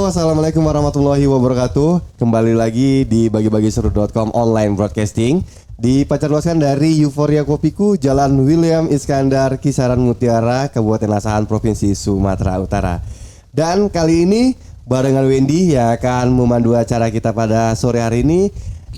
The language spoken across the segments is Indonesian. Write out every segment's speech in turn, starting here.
assalamualaikum warahmatullahi wabarakatuh. Kembali lagi di bagi-bagi-seru.com online broadcasting. Dipancarluaskan dari Euforia Kopiku, Jalan William Iskandar, Kisaran Mutiara, Kabupaten Asahan, Provinsi Sumatera Utara. Dan kali ini barengan Wendy yang akan memandu acara kita pada sore hari ini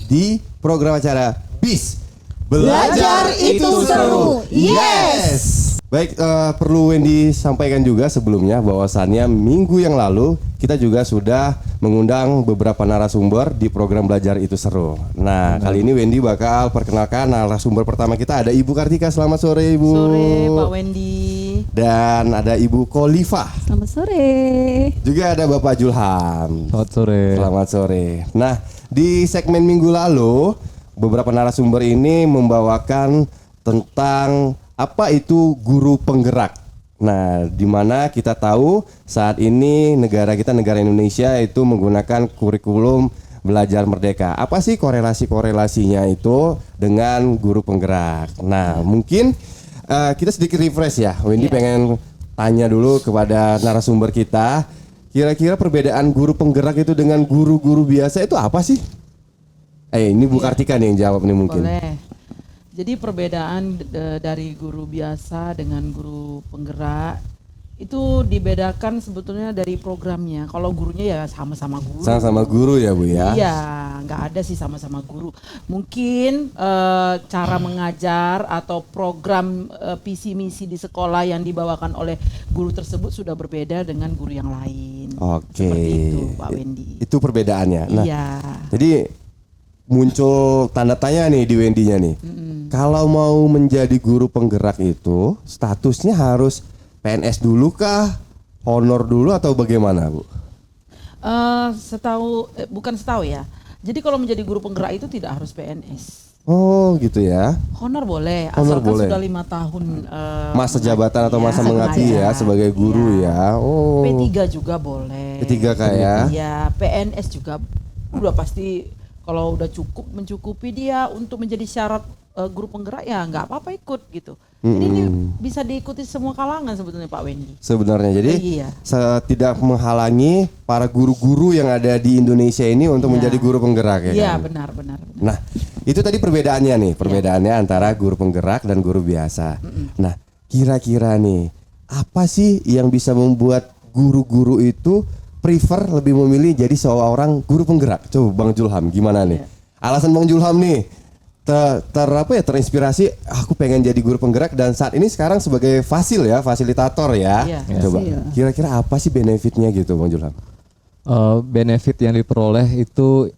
di program acara BIS. Belajar itu seru. Yes. Baik, perlu Wendy sampaikan juga sebelumnya bahwasannya minggu yang lalu kita juga sudah mengundang beberapa narasumber di program Belajar Itu Seru. Nah, kali ini Wendy bakal perkenalkan narasumber pertama kita, ada Ibu Kartika. Selamat sore, Ibu. Sore, Pak Wendy. Dan ada Ibu Kolifah. Selamat sore. Juga ada Bapak Julham. Selamat sore. Selamat sore. Nah, di segmen minggu lalu beberapa narasumber ini membawakan tentang apa itu guru penggerak. Nah, di mana kita tahu saat ini negara Indonesia itu menggunakan kurikulum belajar merdeka. Apa sih korelasinya itu dengan guru penggerak? Nah, mungkin kita sedikit refresh ya. Wendy pengen tanya dulu kepada narasumber kita. Kira-kira perbedaan guru penggerak itu dengan guru-guru biasa itu apa sih? Ini Bu Kartika nih yang jawab nih mungkin. Boleh. Jadi perbedaan dari guru biasa dengan guru penggerak itu dibedakan sebetulnya dari programnya. Kalau gurunya ya sama-sama guru. Sama-sama guru ya Bu ya? Iya, nggak ada sih sama-sama guru. Mungkin cara mengajar atau program visi misi di sekolah yang dibawakan oleh guru tersebut sudah berbeda dengan guru yang lain. Oke. Seperti itu Pak Wendy. Itu perbedaannya. Nah, iya. jadi muncul tanda tanya nih di Wendy-nya nih. Kalau mau menjadi guru penggerak itu statusnya harus PNS dulu kah? Honor dulu atau bagaimana, Bu? Bukan setahu ya. Jadi kalau menjadi guru penggerak itu tidak harus PNS. Oh gitu ya. Honor boleh, Honor asalkan boleh. sudah 5 tahun Masa jabatan atau masa mengabdi ya sebagai guru ya. Oh. P3 juga boleh. P3 kayak. Iya, PNS juga udah pasti kalau udah mencukupi dia untuk menjadi syarat guru penggerak ya nggak apa-apa ikut gitu. Jadi ini bisa diikuti semua kalangan sebetulnya Pak Wendy. Sebenarnya jadi Iya. tidak menghalangi para guru-guru yang ada di Indonesia ini untuk menjadi guru penggerak ya. Iya kan? benar. Nah itu tadi perbedaannya nih, perbedaannya antara guru penggerak dan guru biasa. Nah kira-kira nih apa sih yang bisa membuat guru-guru itu prefer lebih memilih jadi seorang guru penggerak? Coba Bang Julham gimana nih? Alasan Bang Julham nih terinspirasi aku pengen jadi guru penggerak dan saat ini sekarang sebagai fasilitator ya. Coba kira-kira apa sih benefitnya gitu Bang Julham? Benefit yang diperoleh itu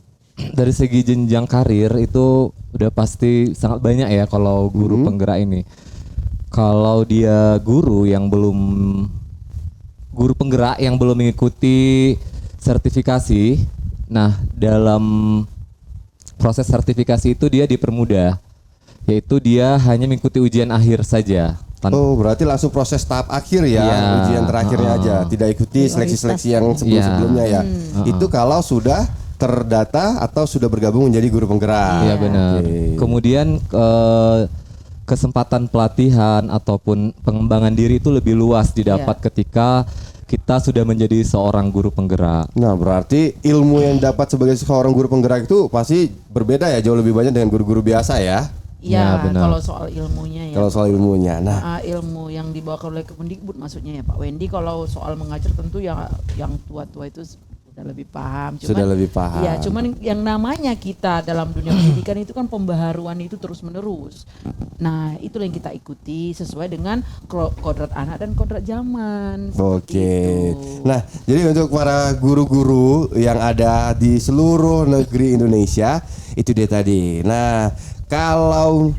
dari segi jenjang karir itu udah pasti sangat banyak ya kalau guru penggerak ini. Kalau dia guru penggerak yang belum mengikuti sertifikasi, nah dalam proses sertifikasi itu dia dipermudah, yaitu dia hanya mengikuti ujian akhir saja. Oh berarti langsung proses tahap akhir ya, ujian terakhirnya aja, tidak ikuti seleksi-seleksi yang sebelum-sebelumnya ya. Itu kalau sudah terdata atau sudah bergabung menjadi guru penggerak. Iya benar. Kemudian kesempatan pelatihan ataupun pengembangan diri itu lebih luas didapat ketika kita sudah menjadi seorang guru penggerak. Nah, berarti ilmu yang dapat sebagai seorang guru penggerak itu pasti berbeda ya, jauh lebih banyak dengan guru-guru biasa ya. Iya, kalau soal ilmunya ya. Kalau soal ilmunya. Nah, ilmu yang dibawakan oleh Kemendikbud maksudnya ya Pak Wendy, kalau soal mengajar tentu yang tua-tua itu sudah lebih paham. Sudah lebih paham. Ya, cuman yang namanya kita dalam dunia pendidikan itu kan pembaharuan itu terus menerus. Nah, itu yang kita ikuti sesuai dengan kodrat anak dan kodrat zaman. Oke. Nah, jadi untuk para guru-guru yang ada di seluruh negeri Indonesia, itu dia tadi. Nah, kalau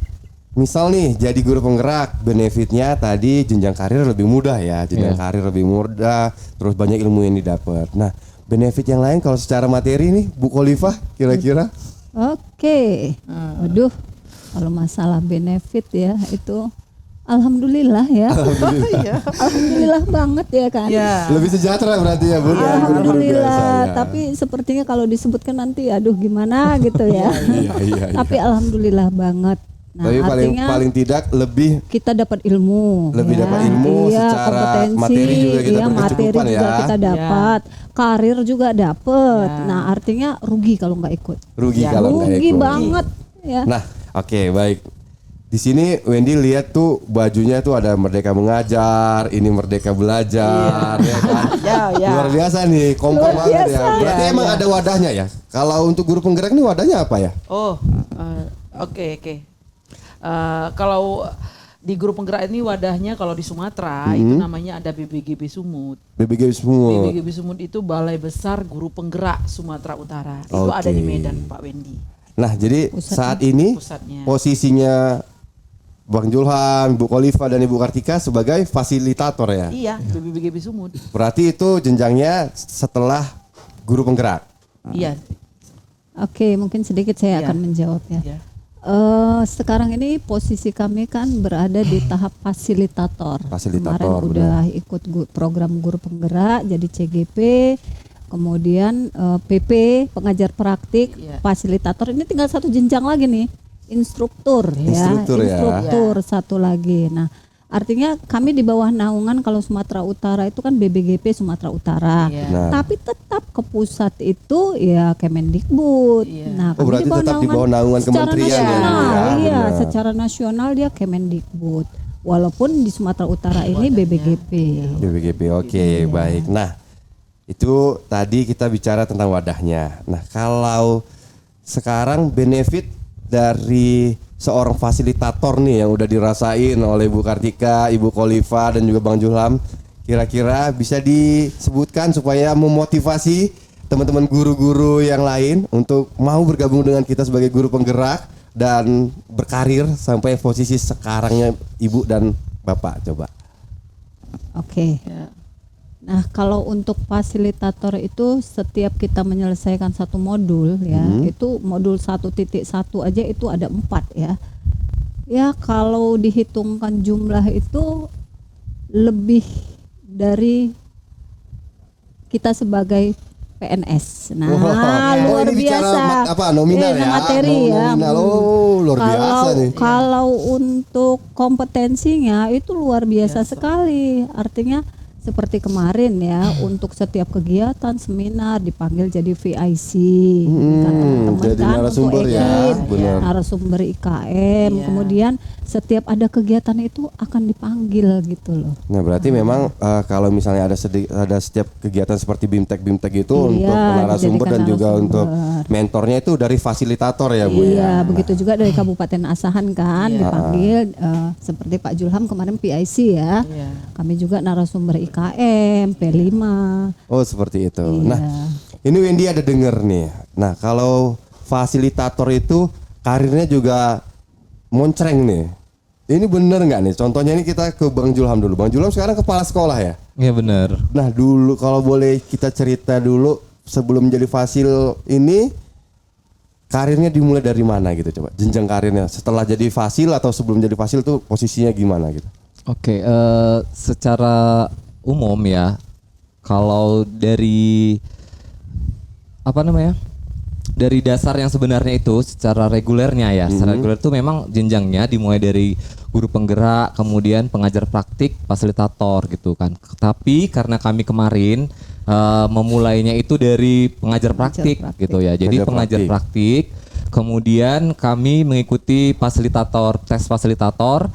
misal nih jadi guru penggerak, benefitnya tadi jenjang karir lebih mudah ya, karir lebih mudah, terus banyak ilmu yang didapat. Nah, benefit yang lain kalau secara materi nih Bu Kolifah kira-kira? Oke. Waduh, kalau masalah benefit ya itu alhamdulillah ya. Alhamdulillah banget ya kan. Lebih sejahtera berarti ya Bu. Alhamdulillah, tapi sepertinya kalau disebutkan nanti aduh gimana gitu ya. Tapi alhamdulillah banget. Nah, Tapi artinya paling tidak lebih kita dapat ilmu, dapat ilmu iya, secara kompetensi, materi juga kita iya, materi berkecukupan juga ya. kita dapat, karir juga dapat. Ya. Nah, artinya rugi kalau nggak ikut. Rugi Ya. kalau nggak Rugi ikut. banget, ya. Nah, oke, baik. Di sini Wendy lihat tuh bajunya tuh ada Merdeka Mengajar, ini Merdeka Belajar, ya kan? Ya. Luar biasa nih, kompak Luar banget ya. biasa. Berarti Ya, emang ya. ada wadahnya ya. Kalau untuk guru penggerak ini wadahnya apa ya? Oh, oke. Kalau di guru penggerak ini wadahnya kalau di Sumatera itu namanya ada BBGB Sumut. BBG semua. BBGB Sumut itu Balai Besar Guru Penggerak Sumatera Utara. Itu ada di Oke. Medan, Pak Wendy. Nah, jadi saat ini Pusatnya. posisinya Bang Julham, Ibu Khalifa dan Ibu Kartika sebagai fasilitator ya. Iya, BBGB Sumut. Berarti itu jenjangnya setelah guru penggerak. Iya. Oke, mungkin sedikit saya Iya. akan menjawab ya. Iya. Sekarang ini posisi kami kan berada di tahap fasilitator. Fasilitator, Kemarin udah ikut program guru penggerak jadi CGP, kemudian PP pengajar praktik, Iya. fasilitator. Ini tinggal satu jenjang lagi nih, instruktur ya. Instruktur ya. Instruktur satu lagi. Nah, artinya kami di bawah naungan kalau Sumatera Utara itu kan BBGP Sumatera Utara. Iya. Nah. Tapi tetap ke pusat itu ya Kemendikbud. Iya. Nah, Oh, berarti tetap di bawah naungan secara kementerian ya, nasional, Bu, ya? iya, Benar. secara nasional dia Kemendikbud. Walaupun di Sumatera Utara ini BBGP. BBGP, oke, baik. Nah, itu tadi kita bicara tentang wadahnya. Nah, kalau sekarang benefit dari seorang fasilitator nih yang udah dirasain oleh Bu Kartika, Ibu Khalifa dan juga Bang Julham, kira-kira bisa disebutkan supaya memotivasi teman-teman guru-guru yang lain untuk mau bergabung dengan kita sebagai guru penggerak dan berkarir sampai posisi sekarangnya Ibu dan Bapak, coba. Oke. Ya. Nah, kalau untuk fasilitator itu setiap kita menyelesaikan satu modul ya, itu modul 1.1 aja itu ada 4 ya. Ya, kalau dihitungkan jumlah itu lebih dari kita sebagai PNS. Nah, luar ini bicara biasa. nominal ya? Materi ya. Nominal. Oh, luar biasa nih. Kalau untuk kompetensinya itu luar biasa sekali. Artinya seperti kemarin ya, untuk setiap kegiatan seminar dipanggil jadi VIC, kan teman-teman jadi kan narasumber untuk ya, edit, benar. narasumber IKM, Iya. kemudian setiap ada kegiatan itu akan dipanggil gitu loh. Nah, berarti memang kalau misalnya ada setiap kegiatan seperti BIMTEK itu Iya, untuk narasumber dan dijadikan juga narasumber. untuk mentornya itu dari fasilitator ya, Bu Iya, ya. begitu juga dari Kabupaten Asahan kan Iya. dipanggil seperti Pak Julham kemarin PIC ya. Iya. Kami juga narasumber IKM, P5. Oh, seperti itu. Iya. Nah, ini Wendy ada denger nih. Nah, kalau fasilitator itu karirnya juga moncreng nih. Ini bener nggak nih? Contohnya ini kita ke Bang Julham dulu. Bang Julham sekarang kepala sekolah ya. Iya benar. Nah, dulu kalau boleh kita cerita dulu sebelum jadi fasil ini karirnya dimulai dari mana gitu, coba jenjang karirnya setelah jadi fasil atau sebelum jadi fasil tuh posisinya gimana gitu. Oke, secara umum ya, kalau dari dari dasar yang sebenarnya itu secara regulernya ya, secara reguler itu memang jenjangnya dimulai dari guru penggerak, kemudian pengajar praktik, fasilitator gitu kan. Tapi karena kami kemarin memulainya itu dari pengajar praktik gitu ya. Jadi Pengajar pengajar praktik, kemudian kami mengikuti fasilitator, tes fasilitator.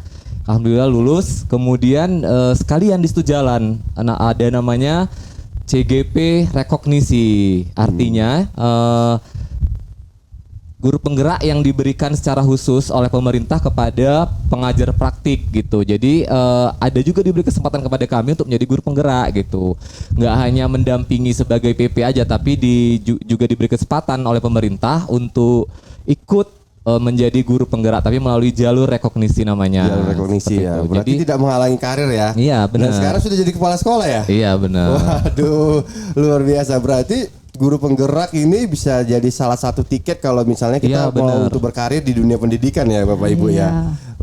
Alhamdulillah lulus, kemudian sekalian di situ jalan, ada namanya CGP rekognisi, artinya guru penggerak yang diberikan secara khusus oleh pemerintah kepada pengajar praktik gitu. Jadi ada juga diberi kesempatan kepada kami untuk menjadi guru penggerak gitu. Nggak hanya mendampingi sebagai PP aja, tapi juga diberi kesempatan oleh pemerintah untuk ikut menjadi guru penggerak, tapi melalui jalur rekognisi namanya. Jalur rekognisi Seperti ya. itu. Berarti Jadi tidak menghalangi karir ya. Iya, benar. Dan sekarang sudah jadi kepala sekolah ya. iya benar. Waduh, luar biasa. Berarti guru penggerak ini bisa jadi salah satu tiket kalau misalnya kita Iya, mau benar. untuk berkarir di dunia pendidikan ya, Bapak Ibu Iya. ya.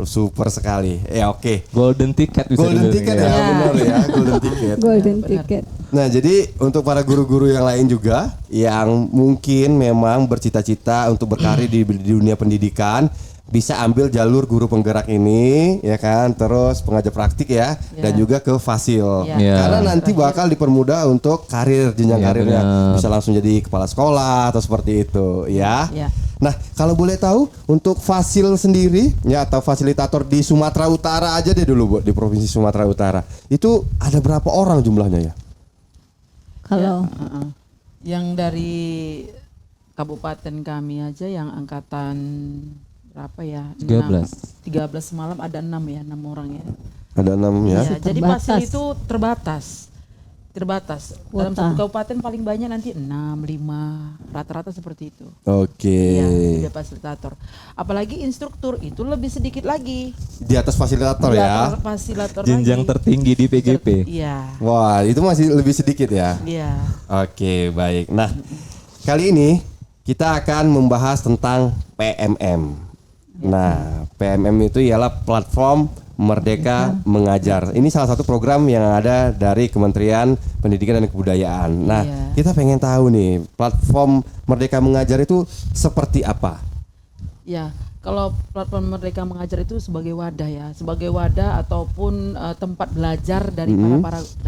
Super sekali. Oke. Golden ticket bisa Golden dibilang, ticket ya. ya, benar ya, golden ticket. Golden ticket. Nah, jadi untuk para guru-guru yang lain juga yang mungkin memang bercita-cita untuk berkarir di dunia pendidikan, bisa ambil jalur guru penggerak ini, ya kan, terus pengajar praktik ya, dan juga ke fasil. Ya. Karena nanti bakal dipermudah untuk karir, jenjang Ya, karirnya, benar. bisa langsung jadi kepala sekolah atau seperti itu, ya. Ya. Nah, kalau boleh tahu untuk fasil sendiri, ya atau fasilitator di Sumatera Utara aja deh dulu, Bu, di provinsi Sumatera Utara, itu ada berapa orang jumlahnya ya? Kalau Yang dari kabupaten kami aja yang angkatan berapa ya? 13. 13 semalam ada 6 ya, 6 orang ya. Ada 6 ya. Ya, jadi terbatas. fasil itu terbatas. Dalam Kuota. satu kabupaten paling banyak nanti 6, 5, rata-rata seperti itu. Oke. Ya, 3 fasilitator. Apalagi instruktur itu lebih sedikit lagi. Di atas fasilitator ya. Fasilitator Jenjang lagi. tertinggi di PGP. Iya. Wah, itu masih lebih sedikit ya. Iya. Oke, baik. Nah, kali ini kita akan membahas tentang PMM. Nah, PMM itu ialah platform Merdeka Mengajar. Ini salah satu program yang ada dari Kementerian Pendidikan dan Kebudayaan. Nah, Iya. kita pengen tahu nih, platform Merdeka Mengajar itu seperti apa? Ya, kalau platform Merdeka Mengajar itu sebagai wadah ya, sebagai wadah ataupun tempat belajar dari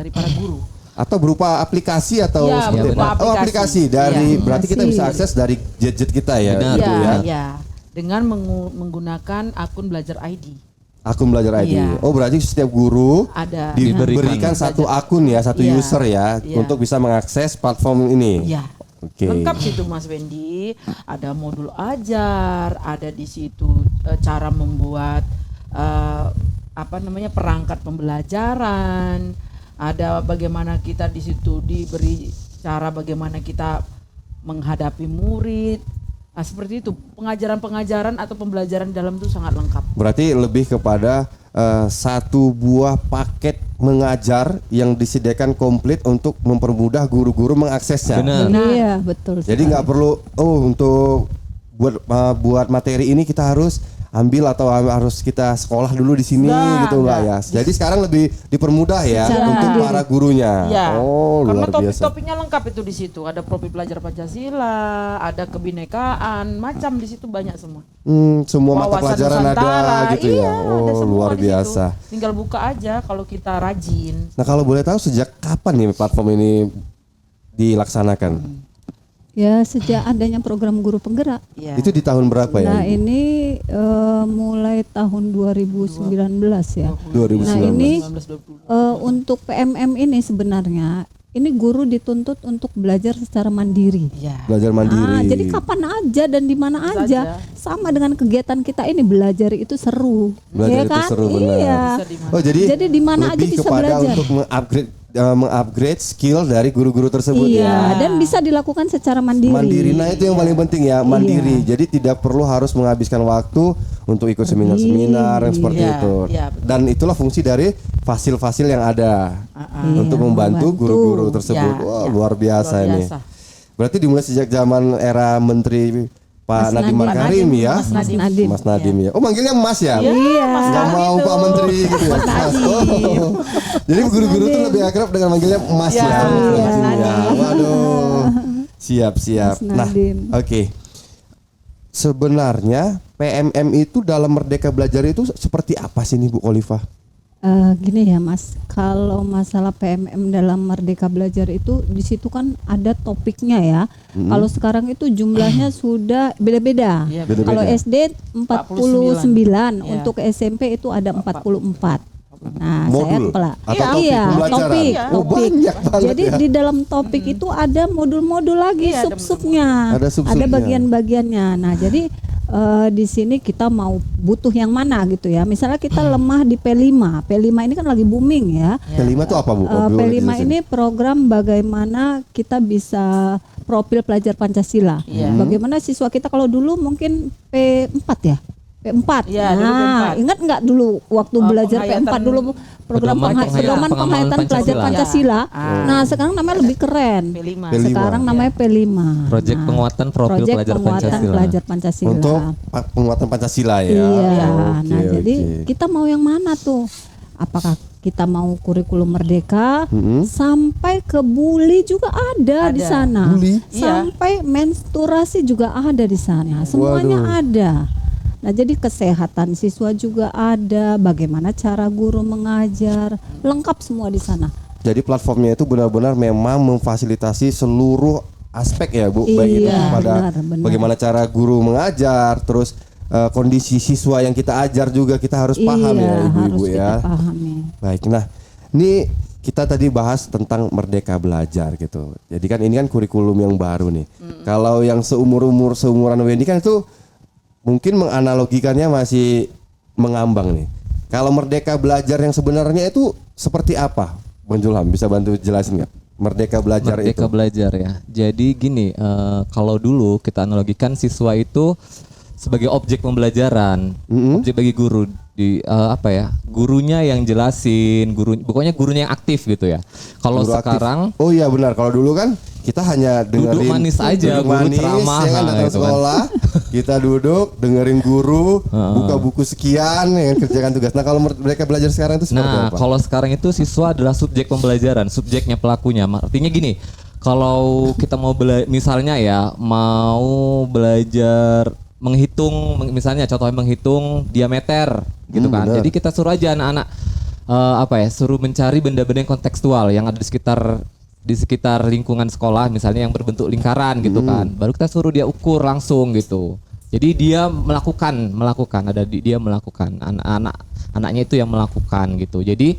para guru. Atau berupa aplikasi atau Ya, seperti berupa apa? Oh, aplikasi aplikasi. dari Iya. berarti kita bisa akses dari gadget kita ya, Benar. gitu ya. Ya, dengan menggunakan akun Belajar ID. Akun Belajar ID. Iya. Oh, berarti setiap guru Ada diberikan satu akun ya, satu Iya. user ya, Iya. untuk bisa mengakses platform ini. Ya. Oke. Lengkap situ Mas Wendy, ada modul ajar, ada di situ cara membuat perangkat pembelajaran, ada bagaimana kita di situ diberi cara bagaimana kita menghadapi murid. Nah, seperti itu, pengajaran-pengajaran atau pembelajaran dalam itu sangat lengkap. Berarti lebih kepada satu buah paket mengajar yang disediakan komplit untuk mempermudah guru-guru mengaksesnya. Benar. iya betul. Jadi nggak perlu untuk buat materi ini kita harus ambil atau harus kita sekolah dulu di sini gitu Mbak ya. Jadi sekarang lebih dipermudah ya Secara untuk mandiri. para gurunya. Ya, Oh, karena luar biasa. topik-topiknya lengkap itu di situ. Ada profil pelajar Pancasila, ada kebinekaan, macam di situ banyak semua. Semua mata Wawasan pelajaran Nusantara, ada gitu iya, ya. ada Oh, semua luar di situ. biasa. Tinggal buka aja kalau kita rajin. Nah, kalau boleh tahu sejak kapan nih platform ini dilaksanakan? Ya sejak adanya program guru penggerak. Ya. Itu di tahun berapa ya? Nah Ibu? ini mulai tahun 2019 ya. 2019. Nah ini 1920. untuk PMM ini sebenarnya ini guru dituntut untuk belajar secara mandiri. Ya. Belajar mandiri. Ah, jadi kapan aja dan di mana Bisa aja. aja. Sama dengan kegiatan kita ini, belajar itu seru. Belajar Ya itu kan? seru, benar. Iya. Bisa di mana. Oh, Jadi di mana aja lebih bisa kepada belajar. untuk mengupgrade skill dari guru-guru tersebut ya. Iya, dan bisa dilakukan secara mandiri. Mandiri, nah itu yang paling penting ya, mandiri. Jadi tidak perlu harus menghabiskan waktu untuk ikut seminar-seminar yang seperti Iya, itu. iya, betul. Dan itulah fungsi dari fasil-fasil yang ada untuk Iya, membantu membantu. guru-guru tersebut. Ya, Wah, ya. luar biasa Luar ini. biasa. Berarti dimulai sejak zaman era Menteri Pak Mas Nadiem Nadiem. Makarim ya. Mas Nadiem. Nadiem. Mas Nadiem ya. Oh, manggilnya Mas ya? Iya, Mas Nggak Nadiem mau itu. Pak Menteri gitu ya. Mas. Oh. Jadi guru-guru tuh lebih akrab dengan manggilnya Mas Ya, ya. Mas Ya. Nadiem. Waduh. Siap. Mas Nah, Nadiem. oke. Sebenarnya PMM itu dalam Merdeka Belajar itu seperti apa sih nih Bu Oliva? Gini ya Mas, kalau masalah PMM dalam Merdeka Belajar itu di situ kan ada topiknya ya. Kalau sekarang itu jumlahnya sudah beda-beda. Iya, Beda-beda. Kalau SD 49, Iya. untuk SMP itu ada 44. Nah, Modul saya atau topik iya, pembelajaran? topik, Oh, topik. banyak banget Jadi ya. di dalam topik itu ada modul-modul lagi, Iya, ada sub-subnya. Ada sub-subnya. Ada bagian-bagiannya. Nah, jadi di sini kita mau butuh yang mana gitu ya. Misalnya kita lemah di P5. P5 ini kan lagi booming ya. P5 itu apa Bu? Boleh P5 dijelasin? ini program bagaimana kita bisa profil pelajar Pancasila. Iya. Bagaimana siswa kita kalau dulu mungkin P4 ya. P4. Iya, dulu Nah, P4. ingat nggak dulu waktu belajar penghayatan- P4 dulu program Pedoman pedoman penghayatan penghayatan pelajar Pancasila. Pancasila. Nah, sekarang namanya lebih keren. P5. P5. Sekarang namanya P5. Proyek penguatan profil Proyek pelajar penguatan Pancasila. pelajar Pancasila. Untuk penguatan Pancasila ya. Iya. Oke, Nah, jadi oke. kita mau yang mana tuh? Apakah kita mau kurikulum merdeka sampai ke bully juga ada di sana. Bully? Iya. Sampai menstruasi juga ada di sana. Semuanya Waduh. ada. Nah, jadi kesehatan siswa juga ada, bagaimana cara guru mengajar, lengkap semua di sana. Jadi platformnya itu benar-benar memang memfasilitasi seluruh aspek ya Bu, baik itu Iya, pada benar. bagaimana cara guru mengajar, terus kondisi siswa yang kita ajar juga kita harus paham ya Ibu-ibu harus ya. kita pahami. Baik, nah ini kita tadi bahas tentang Merdeka Belajar gitu. Jadi kan ini kan kurikulum yang baru nih. Kalau yang seumuran Wendy kan itu mungkin menganalogikannya masih mengambang nih. Kalau Merdeka Belajar yang sebenarnya itu seperti apa? Bang Julham bisa bantu jelasin nggak? Merdeka Belajar Merdeka itu. Belajar ya. Jadi gini, kalau dulu kita analogikan siswa itu sebagai objek pembelajaran, objek bagi guru di gurunya yang jelasin, pokoknya gurunya yang aktif gitu ya. Kalau Guru aktif. sekarang Oh iya benar. Kalau dulu kan kita hanya dengerin Duduk manis aja, duduk guru manis, ceramah, ya kan, datang gitu kan. sekolah, kita duduk dengerin guru, buka buku sekian, ya kan, kerjakan tugas. Nah kalau Merdeka Belajar sekarang itu seperti Nah, apa? kalau sekarang itu siswa adalah subjek pembelajaran, subjeknya pelakunya. Artinya gini, kalau kita mau misalnya ya mau belajar menghitung, misalnya contohnya menghitung diameter gitu kan. benar. Jadi kita suruh aja anak-anak suruh mencari benda-benda yang kontekstual yang ada di sekitar lingkungan sekolah, misalnya yang berbentuk lingkaran gitu kan. Baru kita suruh dia ukur langsung gitu. Jadi dia melakukan dia melakukan, anaknya itu yang melakukan gitu. Jadi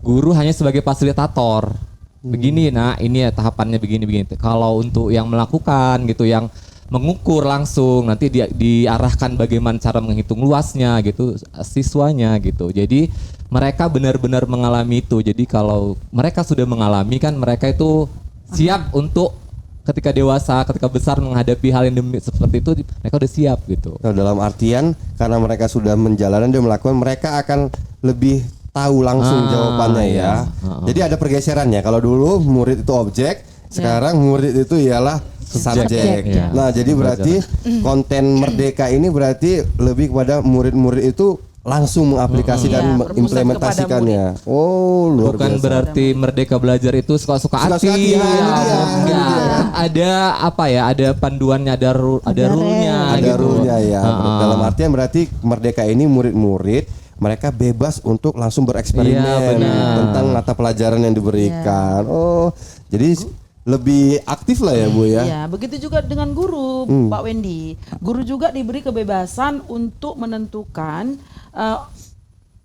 guru hanya sebagai fasilitator. Begini, nah ini ya tahapannya begini. Kalau untuk yang melakukan gitu, yang mengukur langsung, nanti dia diarahkan bagaimana cara menghitung luasnya gitu siswanya gitu. Jadi mereka benar-benar mengalami itu. Jadi kalau mereka sudah mengalami kan, mereka itu siap untuk ketika dewasa, ketika besar menghadapi hal yang seperti itu, mereka udah siap gitu. Nah, dalam artian karena mereka sudah menjalankan dan melakukan, mereka akan lebih tahu langsung jawabannya ya. Jadi ada pergeserannya. Kalau dulu murid itu objek, sekarang murid itu ialah subjek. Ya. Nah, jadi berarti konten Merdeka ini berarti lebih kepada murid-murid itu langsung mengaplikasikan, Iya, mengimplementasikannya. Oh, luar Bukan biasa. berarti Merdeka Belajar itu suka-suka Suka-suka hati. hati, nah, ini dia. Enggak. Ada ada panduannya, ada rule-nya Ada gitu. rule-nya ya. Dalam artian berarti Merdeka ini murid-murid mereka bebas untuk langsung bereksperimen Iya, benar. tentang mata pelajaran yang diberikan. Oh, jadi lebih aktif lah ya Bu ya. Iya, begitu juga dengan guru, Pak Wendy. Guru juga diberi kebebasan untuk menentukan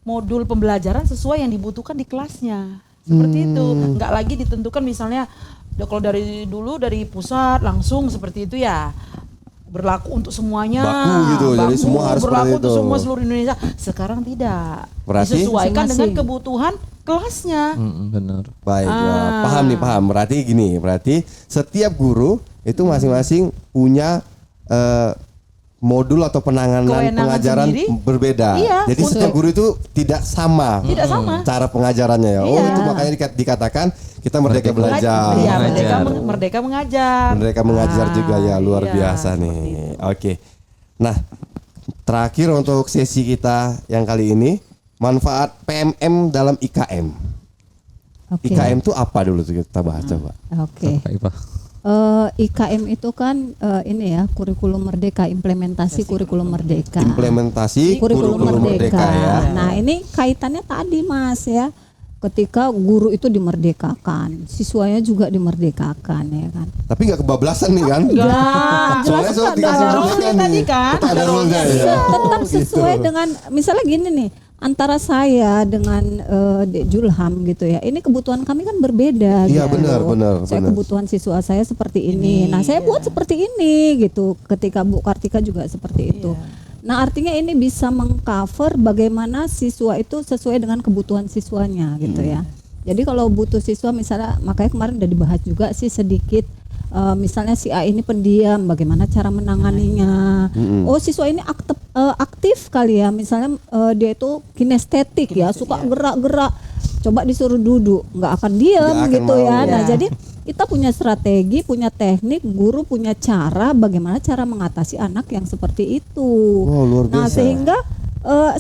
modul pembelajaran sesuai yang dibutuhkan di kelasnya. Seperti itu, nggak lagi ditentukan misalnya kalau dari dulu dari pusat langsung seperti itu ya. Berlaku untuk semuanya. Baku gitu, jadi semua harus berlaku seperti untuk itu. semua seluruh Indonesia. Sekarang tidak. Berarti? Disesuaikan dengan Masing-masing. kebutuhan kelasnya. Benar. Baik, wah, paham. Berarti gini, berarti setiap guru itu masing-masing punya modul atau penanganan Kewenangan pengajaran sendiri. berbeda. Iya, Jadi setiap guru itu tidak sama. Tidak sama. Cara pengajarannya ya. Oh, Iya. itu makanya dikatakan kita merdeka belajar. Iya, Mengajar. merdeka mengajar. Mereka mengajar juga ya, luar iya, biasa seperti nih. itu. Oke. Nah, terakhir untuk sesi kita yang kali ini, manfaat PMM dalam IKM. Oke. IKM itu apa dulu tuh kita bahas coba. Oke. Baik, Pak. IKM itu kan ini ya, kurikulum merdeka, implementasi kurikulum merdeka. Implementasi Kurikulum merdeka. ya. Nah, ini kaitannya tadi Mas ya. Ketika guru itu dimerdekakan, siswanya juga dimerdekakan ya kan. Tapi nggak kebablasan nih kan? Soalnya soal dikasih ada merdeka rule-nya nih. tadi kan. Tetap ada rule-nya ya. Tetap Oh, sesuai gitu. dengan misalnya gini nih, antara saya dengan Dek Julham gitu ya. Ini kebutuhan kami kan berbeda Iya, gitu. benar. Saya kebutuhan siswa saya seperti ini. Nah, saya buat seperti ini gitu. Ketika Bu Kartika juga seperti itu. Nah, artinya ini bisa mengcover bagaimana siswa itu sesuai dengan kebutuhan siswanya gitu ya. Jadi kalau butuh siswa misalnya, makanya kemarin udah dibahas juga sih sedikit, misalnya si A ini pendiam, bagaimana cara menanganinya. Oh, siswa ini aktif kali ya, misalnya dia itu kinestetik ya, suka gerak-gerak. Coba disuruh duduk, nggak akan diam Nggak akan gitu mau. ya. Nah, Ya. jadi kita punya strategi, punya teknik, guru punya cara bagaimana cara mengatasi anak yang seperti itu. Oh, luar Nah, biasa. sehingga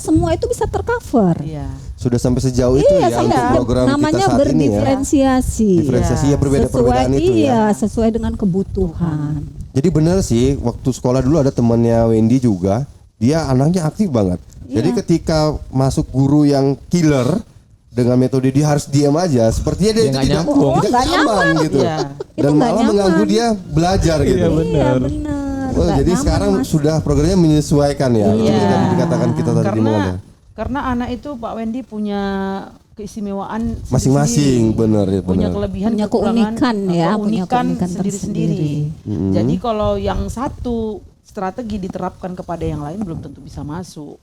semua itu bisa tercover. Iya. Sudah sampai sejauh itu Iya, ya sampai untuk program namanya kita saat ini ya. berdiferensiasi. Diferensiasi ya, Sesuai perbedaan itu ya. iya, sesuai dengan kebutuhan. Jadi benar sih, waktu sekolah dulu ada temannya Wendy juga, dia anaknya aktif banget. Jadi ketika masuk guru yang killer dengan metode dia harus diam aja, sepertinya dia Dia itu nggak tidak, nyambung. tidak nggak nyaman nyaman. gitu. Iya. Itu Dan nggak malah mengganggu nyaman. dia belajar gitu. Iya benar. Nggak Jadi nyaman, sekarang Mas. sudah programnya menyesuaikan ya. Itu Iya. tadi dikatakan kita tadi karena dimana. karena anak itu Pak Wendy punya keistimewaan Masing-masing, sendiri-sendiri. benar, ya, punya benar. kelebihan, Punya kekurangan, keunikan ya, punya keunikan keunikan sendiri-sendiri. tersendiri. Jadi kalau yang satu strategi diterapkan kepada yang lain belum tentu bisa masuk.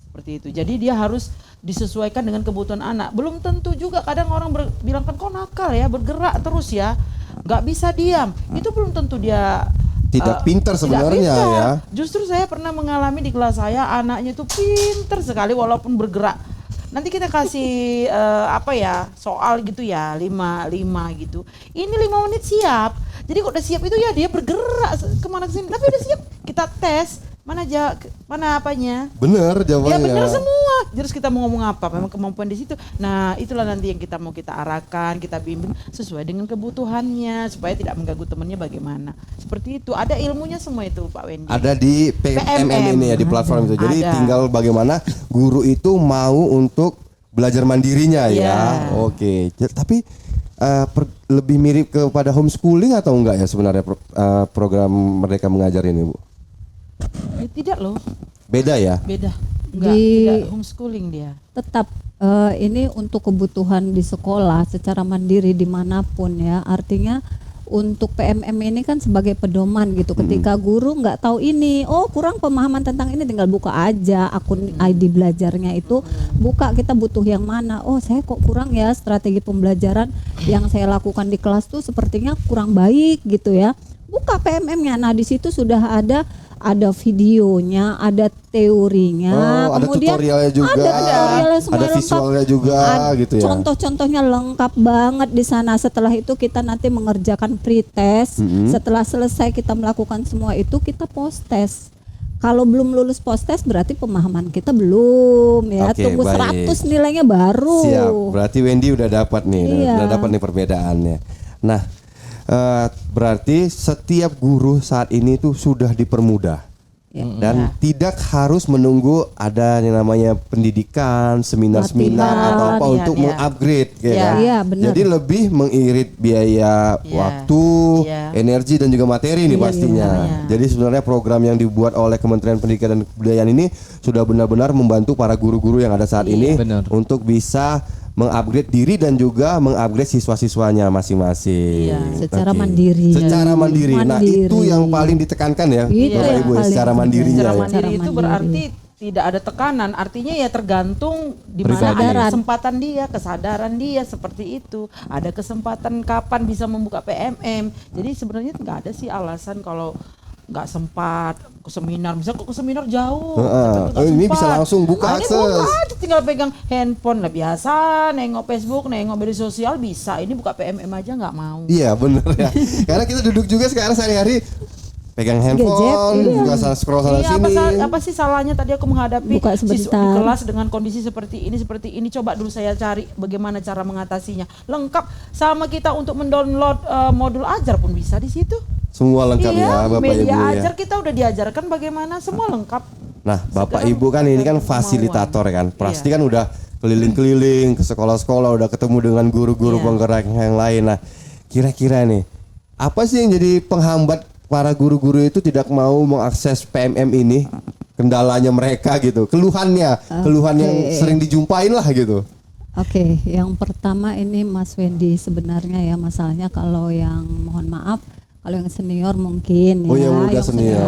Seperti itu. Jadi dia harus disesuaikan dengan kebutuhan anak. Belum tentu juga, kadang orang bilang kan kok nakal ya, bergerak terus ya, nggak bisa diam. Itu belum tentu dia Tidak pintar tidak sebenarnya pintar. ya. Justru saya pernah mengalami di kelas saya, anaknya itu pintar sekali walaupun bergerak. Nanti kita kasih soal gitu ya, 5 gitu. Ini 5 menit siap. Jadi kok udah siap itu ya dia bergerak kemana ke sini. Tapi udah siap, kita tes mana apanya. Bener Ya jawabannya. benar semua. Terus kita mau ngomong apa? Memang kemampuan di situ. Nah, itulah nanti yang kita mau kita arahkan, kita bimbing sesuai dengan kebutuhannya supaya tidak mengganggu temannya bagaimana. Seperti itu. Ada ilmunya semua itu, Pak Wendy. Ada di PMM ini ya, di platform itu. Jadi Ada. tinggal bagaimana guru itu mau untuk belajar mandirinya ya. Iya. Oke. Tapi lebih mirip kepada homeschooling atau enggak ya sebenarnya program Merdeka Mengajar ini, Bu? Tidak loh, Beda ya? beda. Enggak, Di- tidak homeschooling dia. Tetap ini untuk kebutuhan di sekolah secara mandiri dimanapun ya. Artinya untuk PMM ini kan sebagai pedoman gitu. Ketika guru nggak tahu ini, oh kurang pemahaman tentang ini, tinggal buka aja akun ID belajarnya itu, buka kita butuh yang mana. Oh saya kok kurang ya strategi pembelajaran yang saya lakukan di kelas tuh sepertinya kurang baik gitu ya. Buka PMM-nya. Nah di situ sudah ada videonya, ada teorinya, Oh, ada kemudian tutorialnya juga. ada tutorialnya semua Ada lengkap. visualnya juga gitu ya. Contoh-contohnya lengkap banget di sana. Setelah itu kita nanti mengerjakan pretest. Setelah selesai kita melakukan semua itu kita post test. Kalau belum lulus post test berarti pemahaman kita belum ya. Oke, Tunggu baik. 100 nilainya baru. Siap. Berarti Wendy udah dapat nih, Iya. udah dapat nih perbedaannya. Nah, berarti setiap guru saat ini tuh sudah dipermudah. Dan tidak harus menunggu ada yang namanya pendidikan, seminar-seminar Latihan. atau apa Iya, untuk iya. mengupgrade ya Iya. kan? Iya, benar. Jadi lebih mengirit biaya Iya. waktu, Iya. energi dan juga materi nih Iya, pastinya. iya. Jadi sebenarnya program yang dibuat oleh Kementerian Pendidikan dan Kebudayaan ini sudah benar-benar membantu para guru-guru yang ada saat ini Benar. untuk bisa mengupgrade diri dan juga mengupgrade siswa-siswanya masing-masing. Iya. Secara Oke. mandiri. Secara mandiri. Nah, Mandiri. itu yang paling ditekankan ya, Itu Bapak yang Ibu ya, paling secara penting. mandirinya Secara ya. mandiri itu Mandiri. berarti tidak ada tekanan, artinya ya tergantung di mana Pribadi. ada kesempatan dia, kesadaran dia seperti itu. Ada kesempatan kapan bisa membuka PMM. Jadi sebenarnya nggak ada sih alasan kalau nggak sempat ke seminar, misalnya kok ke seminar jauh. Heeh. tapi nggak Oh, ini sempat. bisa langsung buka Ini akses. buka aja, tinggal pegang handphone lah biasa, nengok Facebook, nengok media sosial bisa. Ini buka PMM aja nggak mau. Iya bener ya. Karena kita duduk juga sekarang sehari-hari pegang handphone, iya. buka scroll sana Iya, sini. apa sih salahnya tadi aku menghadapi Buka siswa di sebentar. kelas dengan kondisi seperti ini. Coba dulu saya cari bagaimana cara mengatasinya. Lengkap sama kita untuk mendownload modul ajar pun bisa di situ. Semua lengkap Iya, ya Bapak media Ibu ajar ya. kita udah diajarkan bagaimana, semua lengkap. Nah, Bapak Sekarang Ibu kan ini kan kemauan. fasilitator kan. Pasti Iya. kan udah keliling-keliling ke sekolah-sekolah, udah ketemu dengan guru-guru Iya. penggerak yang lain. Nah, kira-kira nih apa sih yang jadi penghambat para guru-guru itu tidak mau mengakses PMM ini? Kendalanya mereka gitu, keluhan yang sering dijumpain lah gitu. Oke, yang pertama ini Mas Wendy, sebenarnya ya masalahnya kalau yang mohon maaf, kalau yang senior mungkin Oh, ya, yang udah senior.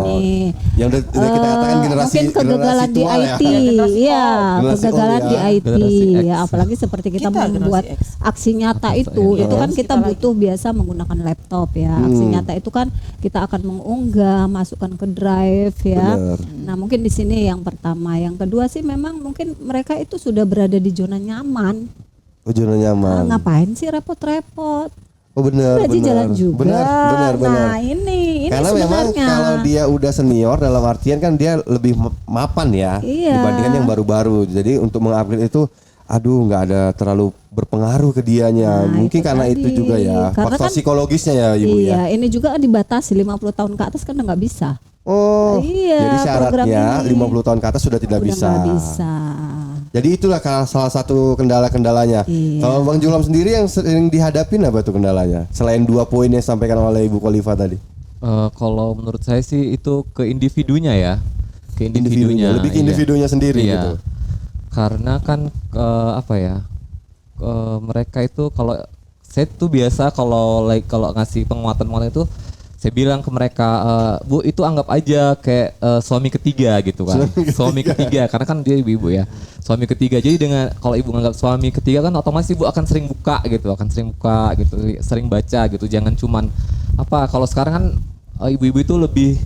nih. Yang udah kita katakan generasi mungkin kegagalan di tua ya. IT, Generasi ya, Generasi kegagalan old di ya. IT, Generasi X. ya, apalagi seperti kita Kita membuat generasi X. aksi nyata itu Iya. kan kita Kita butuh biasa menggunakan laptop ya. Aksi nyata itu kan kita akan mengunggah, masukkan ke drive ya. Bener. Nah, mungkin di sini yang pertama, yang kedua sih memang mungkin mereka itu sudah berada di zona nyaman. Zona nyaman. Ngapain sih repot-repot? Oh benar, Udah aja benar. jalan juga. Benar. Nah, ini Karena memang sebenarnya. kalau dia udah senior dalam artian kan dia lebih mapan ya Iya. dibandingkan yang baru-baru. Jadi untuk mengupgrade itu aduh nggak ada terlalu berpengaruh ke dianya. Nah, Mungkin itu karena tadi. itu juga ya Karena faktor kan- psikologisnya ya Ibu iya, ya. ini juga dibatasi 50 tahun ke atas kan nggak bisa. Oh, Iya, jadi syaratnya program ini 50 tahun ke atas sudah tidak udah bisa. nggak bisa. Jadi itulah salah satu kendala-kendalanya. Iya. Kalau Bang Julam sendiri yang sering dihadapin apa tuh kendalanya? Selain 2 poin yang disampaikan oleh Ibu Khalifa tadi. Kalau menurut saya sih itu ke individunya ya, ke Individunya, individunya, lebih ke iya. individunya sendiri Iya. gitu. Karena kan apa ya, mereka itu kalau saya tuh biasa kalau ngasih penguatan itu saya bilang ke mereka, Bu itu anggap aja kayak suami ketiga gitu kan, suami ketiga karena kan dia ibu ya, suami ketiga. Jadi dengan kalau ibu nganggap suami ketiga kan otomatis ibu akan sering buka gitu, sering baca gitu. Jangan cuman apa kalau sekarang kan ibu-ibu itu lebih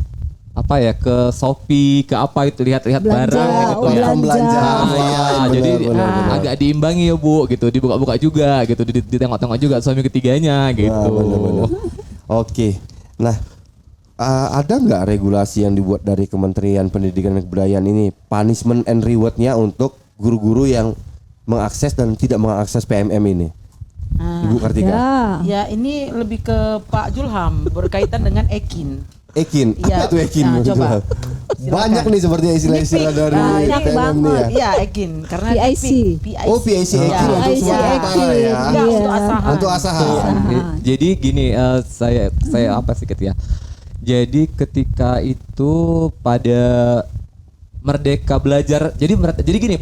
apa ya ke Shopee ke apa itu lihat-lihat Belanja, barang gitu oh, ya. belanja. Iya, benar, jadi benar, benar. agak diimbangi ya Bu gitu, dibuka-buka juga gitu, ditengok-tengok juga suami ketiganya gitu. Nah, benar-benar. Oke. Nah, ada nggak regulasi yang dibuat dari Kementerian Pendidikan dan Kebudayaan ini punishment and reward-nya untuk guru-guru yang mengakses dan tidak mengakses PMM ini? Ibu Kartika. Ya. Ya, ini lebih ke Pak Julham berkaitan dengan Ekin. Ekin, Iya. apa tuh Ekin? Nah, Bang coba. Julam? Banyak nih sepertinya istilah-istilah Ini dari banyak PMM ini ya. banget. Iya, Ekin karena PIC. PIC. Oh, PIC Ekin Ya, untuk PIC sekolah Ekin, utara ya. Enggak, Iya. untuk asahan. Untuk asahan. Jadi gini, saya apa sih ya? Jadi ketika itu pada Merdeka Belajar, jadi gini,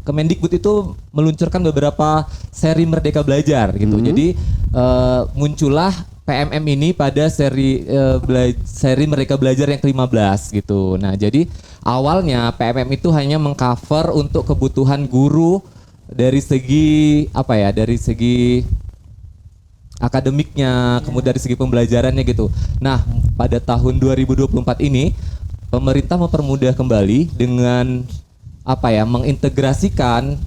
Kemendikbud itu meluncurkan beberapa seri Merdeka Belajar gitu. Jadi muncullah PMM ini pada seri Merdeka Belajar yang ke-15 gitu. Nah, jadi awalnya PMM itu hanya mengcover untuk kebutuhan guru dari segi apa ya? Dari segi akademiknya, kemudian dari segi pembelajarannya gitu. Nah, pada tahun 2024 ini pemerintah mempermudah kembali dengan apa ya? Mengintegrasikan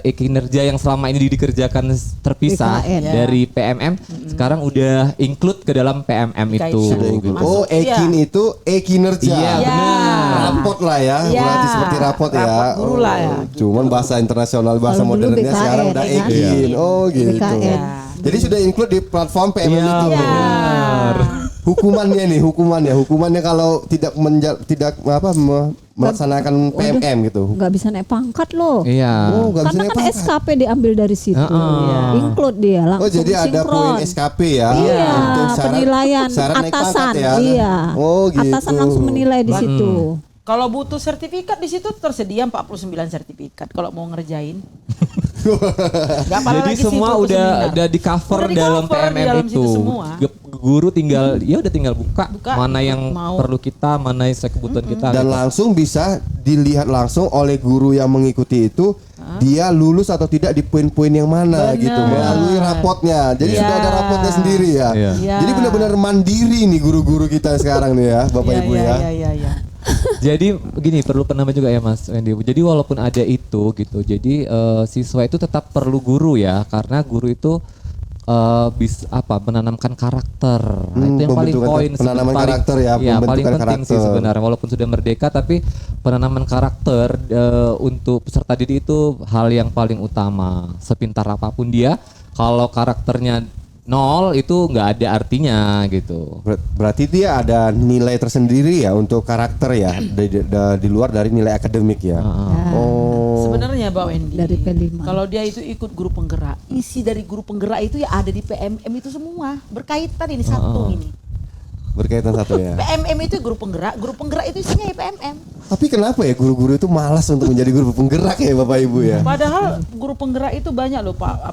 kinerja yang selama ini dikerjakan terpisah BKN. dari PMM sekarang udah include ke dalam PMM Dikaitkan. itu. Sudah gitu. ikut. Masuk, Oh, Ekin iya. itu kinerja. Iya, Iya. benar. Rapot lah ya, Iya. berarti seperti rapot ya. Rapot guru lah ya, Oh, cuman bahasa internasional, bahasa Kalau dulu modernnya BKN, sekarang udah ya kan? Ekin. Oh gitu. BKN. Jadi sudah include di platform PMM Iya, itu. benar. Hukumannya kalau tidak melaksanakan PMM gitu. Nggak bisa naik pangkat loh. Iya. Oh, nggak bisa Karena naik kan pangkat. SKP diambil dari situ. Heeh. Include dia langsung Oh, jadi ada sinkron. poin SKP ya. Iya, untuk syarat- penilaian syarat naik atasan. pangkat ya. Iya. Oh, gitu. Atasan langsung menilai di situ. Kalau butuh sertifikat di situ tersedia 49 sertifikat kalau mau ngerjain. Gak apa Jadi lagi sih semua butuh udah seminar. di cover Udah di dalam cover di PMM dalam itu. situ semua. Guru tinggal tinggal buka, Buka, mana yang mau. perlu kita, mana yang sesuai kebutuhan kita. Dan gitu. langsung bisa dilihat langsung oleh guru yang mengikuti itu dia lulus atau tidak di poin-poin yang mana Benar. gitu melalui rapotnya. Jadi Iya. sudah ada rapotnya sendiri ya. Iya. Iya. Jadi benar-benar mandiri nih guru-guru kita sekarang nih ya, Bapak Iya, Ibu iya, ya. iya. Jadi begini perlu penambah juga ya Mas Wendy. Jadi walaupun ada itu gitu, jadi siswa itu tetap perlu guru ya, karena guru itu bisa menanamkan karakter. Nah, itu yang paling Pembentukan poin penanaman paling- karakter ya, iya, paling pembentukan penting sih karakter. sebenarnya. Walaupun sudah merdeka, tapi penanaman karakter untuk peserta didik itu hal yang paling utama. Sepintar apapun dia, kalau karakternya nol itu nggak ada artinya gitu. Berarti dia ada nilai tersendiri ya untuk karakter ya di luar dari nilai akademik ya. Oh. Sebenarnya Mbak Wendy, Dari P5. kalau dia itu ikut guru penggerak, isi dari guru penggerak itu ya ada di PMM itu semua berkaitan ini satu ini. Berkaitan satu ya. PMM itu guru penggerak itu isinya ya PMM. Tapi kenapa ya guru-guru itu malas untuk menjadi guru penggerak ya Bapak Ibu ya? Padahal guru penggerak itu banyak loh Pak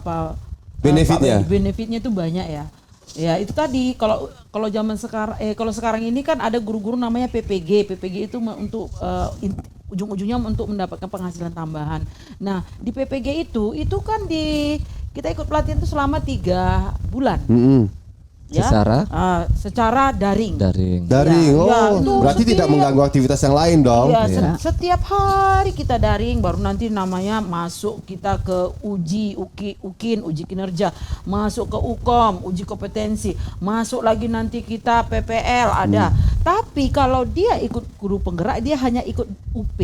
Benefitnya? benefitnya itu banyak ya. Ya itu tadi kalau zaman sekarang kalau sekarang ini kan ada guru-guru namanya PPG. PPG itu untuk ujung-ujungnya untuk mendapatkan penghasilan tambahan. Nah, di PPG itu kan kita ikut pelatihan itu selama 3 bulan. Ya. Secara daring. Daring. Daring. Ya, Oh, itu berarti tidak setiap- mengganggu aktivitas yang lain dong. Iya, setiap hari kita daring, baru nanti namanya masuk kita ke uji UKIN, uji kinerja, masuk ke UKOM, uji kompetensi, masuk lagi nanti kita PPL ada. Tapi kalau dia ikut guru penggerak, dia hanya ikut UP.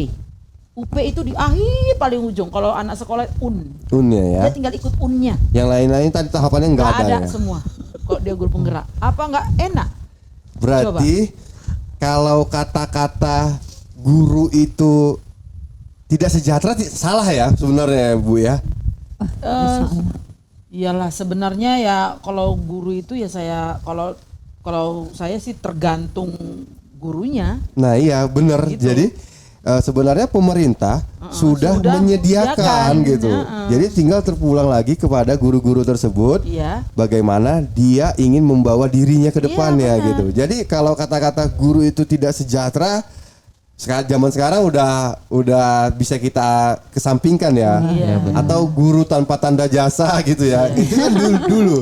UP itu di akhir paling ujung. Kalau anak sekolah Unnya ya. dia tinggal ikut unnya. Yang lain-lain tadi tahapannya nggak Nggak ada ada ya. semua. Kalau dia guru penggerak, apa nggak enak? Berarti kalau kata-kata guru itu tidak sejahtera salah ya sebenarnya Bu ya. Iyalah sebenarnya ya kalau guru itu ya kalau saya sih tergantung gurunya. Nah iya benar. Gitu. Jadi sebenarnya pemerintah sudah menyediakan gitu. Jadi tinggal terpulang lagi kepada guru-guru tersebut. Iya. Bagaimana dia ingin membawa dirinya ke depannya benar. gitu. Jadi kalau kata-kata guru itu tidak sejahtera, zaman sekarang udah bisa kita kesampingkan ya. Atau guru tanpa tanda jasa gitu ya. Itu kan dulu.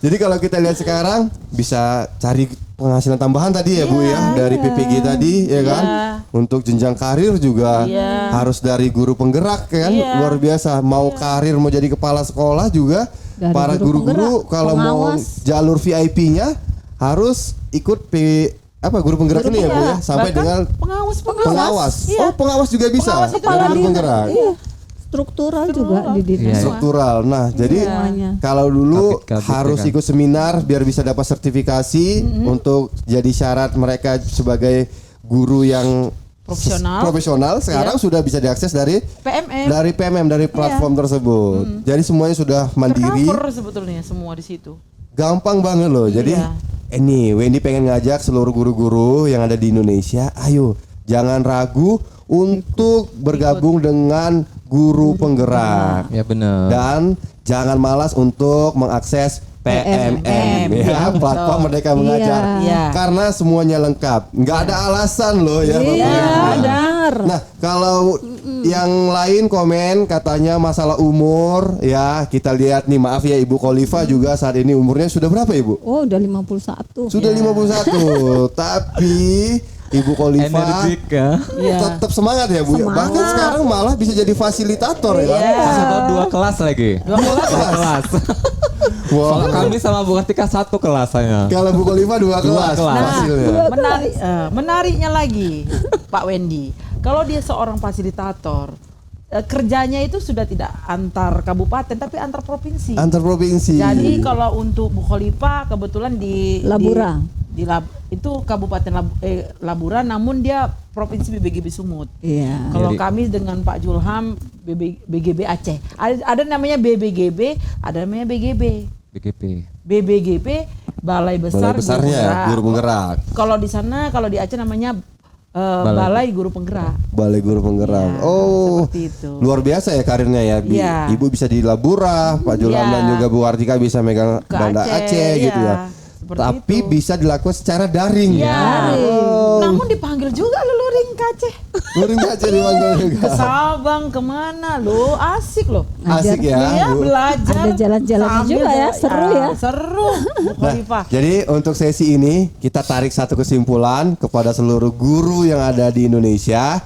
Jadi kalau kita lihat sekarang bisa cari penghasilan tambahan tadi ya Bu ya, dari PPG tadi ya kan. Untuk jenjang karir juga harus dari guru penggerak kan, luar biasa. Mau karir mau jadi kepala sekolah juga Dari para guru guru-guru penggerak, kalau mau pengawas. jalur VIP-nya harus ikut guru penggerak ini ya Bu ya, sampai Bahkan dengan pengawas. Iya. Oh, pengawas juga bisa. Pengawas itu Dari ada guru di- penggerak. Iya, struktural juga di dinas. Iya. Struktural. Nah, jadi Semuanya. kalau dulu Kabit-kabit harus ya kan. ikut seminar biar bisa dapat sertifikasi untuk jadi syarat mereka sebagai guru yang profesional. Sekarang sudah bisa diakses dari PMM. dari platform tersebut. Jadi semuanya sudah mandiri. Tercover sebetulnya semua di situ. Gampang banget loh. Jadi ini Wendy pengen ngajak seluruh guru-guru yang ada di Indonesia, ayo jangan ragu untuk bergabung dengan guru penggerak. Ya benar. Dan jangan malas untuk mengakses PMM ya, platform Merdeka Mengajar. Iya. Karena semuanya lengkap. Nggak ada alasan loh ya. Bapak Iya, Ibu. benar. Nah, kalau yang lain komen katanya masalah umur ya, kita lihat nih, maaf ya Ibu Khalifa juga saat ini umurnya sudah berapa Ibu? Oh, udah 51. Sudah 51. Tapi Ibu Khalifa Energik ya. tetap semangat ya Bu. Semangat. Bahkan sekarang malah bisa jadi fasilitator ya. Satu 2 kelas lagi. 2 kelas. 2 kelas. Wow. Kalau kami sama Bu Kartika 1 kelas hanya. Kalau Bu Khalifa 2 kelas. kelas. hasilnya. Menariknya lagi Pak Wendy, kalau dia seorang fasilitator, kerjanya itu sudah tidak antar kabupaten tapi antar provinsi. Antar provinsi. Jadi kalau untuk Bu Khalifa kebetulan di Labura. Itu Kabupaten Labura, namun dia provinsi BGB Sumut. Iya. Kalau Jadi- kami dengan Pak Julham BGB Aceh. Ada namanya BBGB, ada namanya BGB. BGP. BBGB Balai Besar Balai besarnya guru penggerak. Kalau di sana, kalau di Aceh namanya Balai Guru Penggerak. Balai Guru Penggerak. Ya, Oh, seperti itu. luar biasa ya karirnya ya. Iya. Ibu bisa di Labura, Pak Julham Iya. dan juga Bu Artika bisa megang Ke Banda Aceh gitu iya. ya. Seperti Tapi itu. bisa dilakukan secara daring. Ya. Oh. Namun dipanggil juga luring ke Aceh. Luring Aceh dipanggil juga. Ke Sabang, kemana lo? Asik loh. Asik ya. Iya, Bu. belajar. Ada jalan-jalannya Sambil juga ya, seru ya. Seru. Bu Nah, Khalifa. jadi untuk sesi ini kita tarik satu kesimpulan kepada seluruh guru yang ada di Indonesia.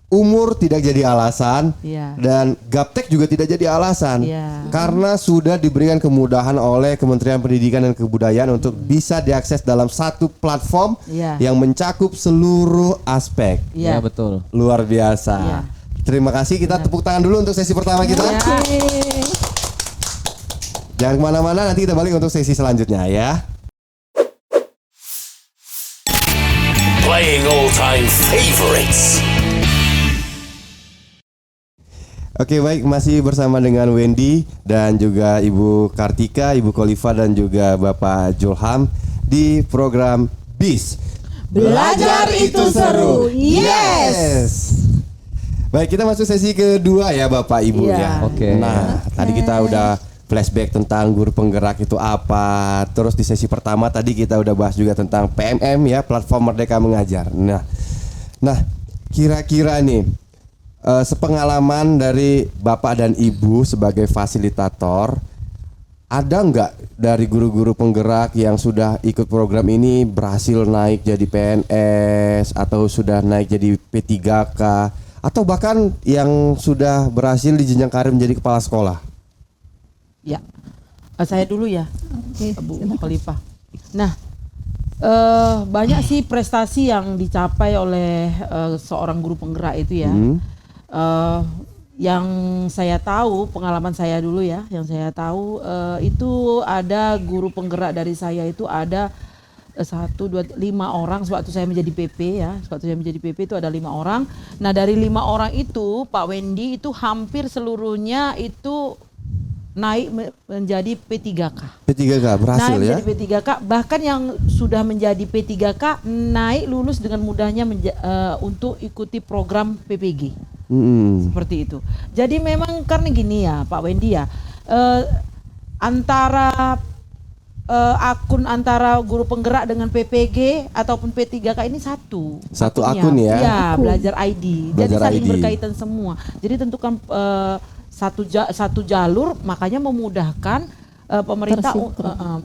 Umur tidak jadi alasan Iya. dan gaptek juga tidak jadi alasan Iya. karena sudah diberikan kemudahan oleh Kementerian Pendidikan dan Kebudayaan untuk bisa diakses dalam satu platform Iya. yang mencakup seluruh aspek. Iya. Ya betul. Luar biasa. Iya. Terima kasih, kita tepuk tangan dulu untuk sesi pertama kita. Ya. Jangan kemana-mana, nanti kita balik untuk sesi selanjutnya ya. Playing all-time favorites. Oke, baik, masih bersama dengan Wendy dan juga Ibu Kartika, Ibu Khalifa dan juga Bapak Julham di program BIS. Belajar itu seru. Yes. Baik, kita masuk sesi kedua ya Bapak Ibu Iya. ya. Oke. Nah, tadi kita udah flashback tentang guru penggerak itu apa. Terus di sesi pertama tadi kita udah bahas juga tentang PMM ya, platform Merdeka Mengajar. Nah, kira-kira nih sepengalaman dari Bapak dan Ibu sebagai fasilitator, ada nggak dari guru-guru penggerak yang sudah ikut program ini berhasil naik jadi PNS atau sudah naik jadi P3K atau bahkan yang sudah berhasil di jenjang karir menjadi kepala sekolah? Ya. Saya dulu ya. Oke, Bu silakan. Khalifah. Nah, banyak sih prestasi yang dicapai oleh seorang guru penggerak itu ya. Yang saya tahu, pengalaman saya dulu ya, yang saya tahu itu ada guru penggerak dari saya itu ada lima orang waktu saya menjadi PP ya. Waktu saya menjadi PP itu ada 5 orang. Nah dari 5 orang itu Pak Wendy itu hampir seluruhnya itu naik menjadi P3K. P3K berhasil Naik ya. menjadi P3K, bahkan yang sudah menjadi P3K naik lulus dengan mudahnya untuk ikuti program PPG. Seperti itu. Jadi memang karena gini ya Pak Wendy ya, antara antara guru penggerak dengan PPG ataupun P3K ini satu akunnya. Akun ya. Ya, belajar ID. Jadi Belajar saling ID. berkaitan semua. Jadi tentukan satu jalur, makanya memudahkan pemerintah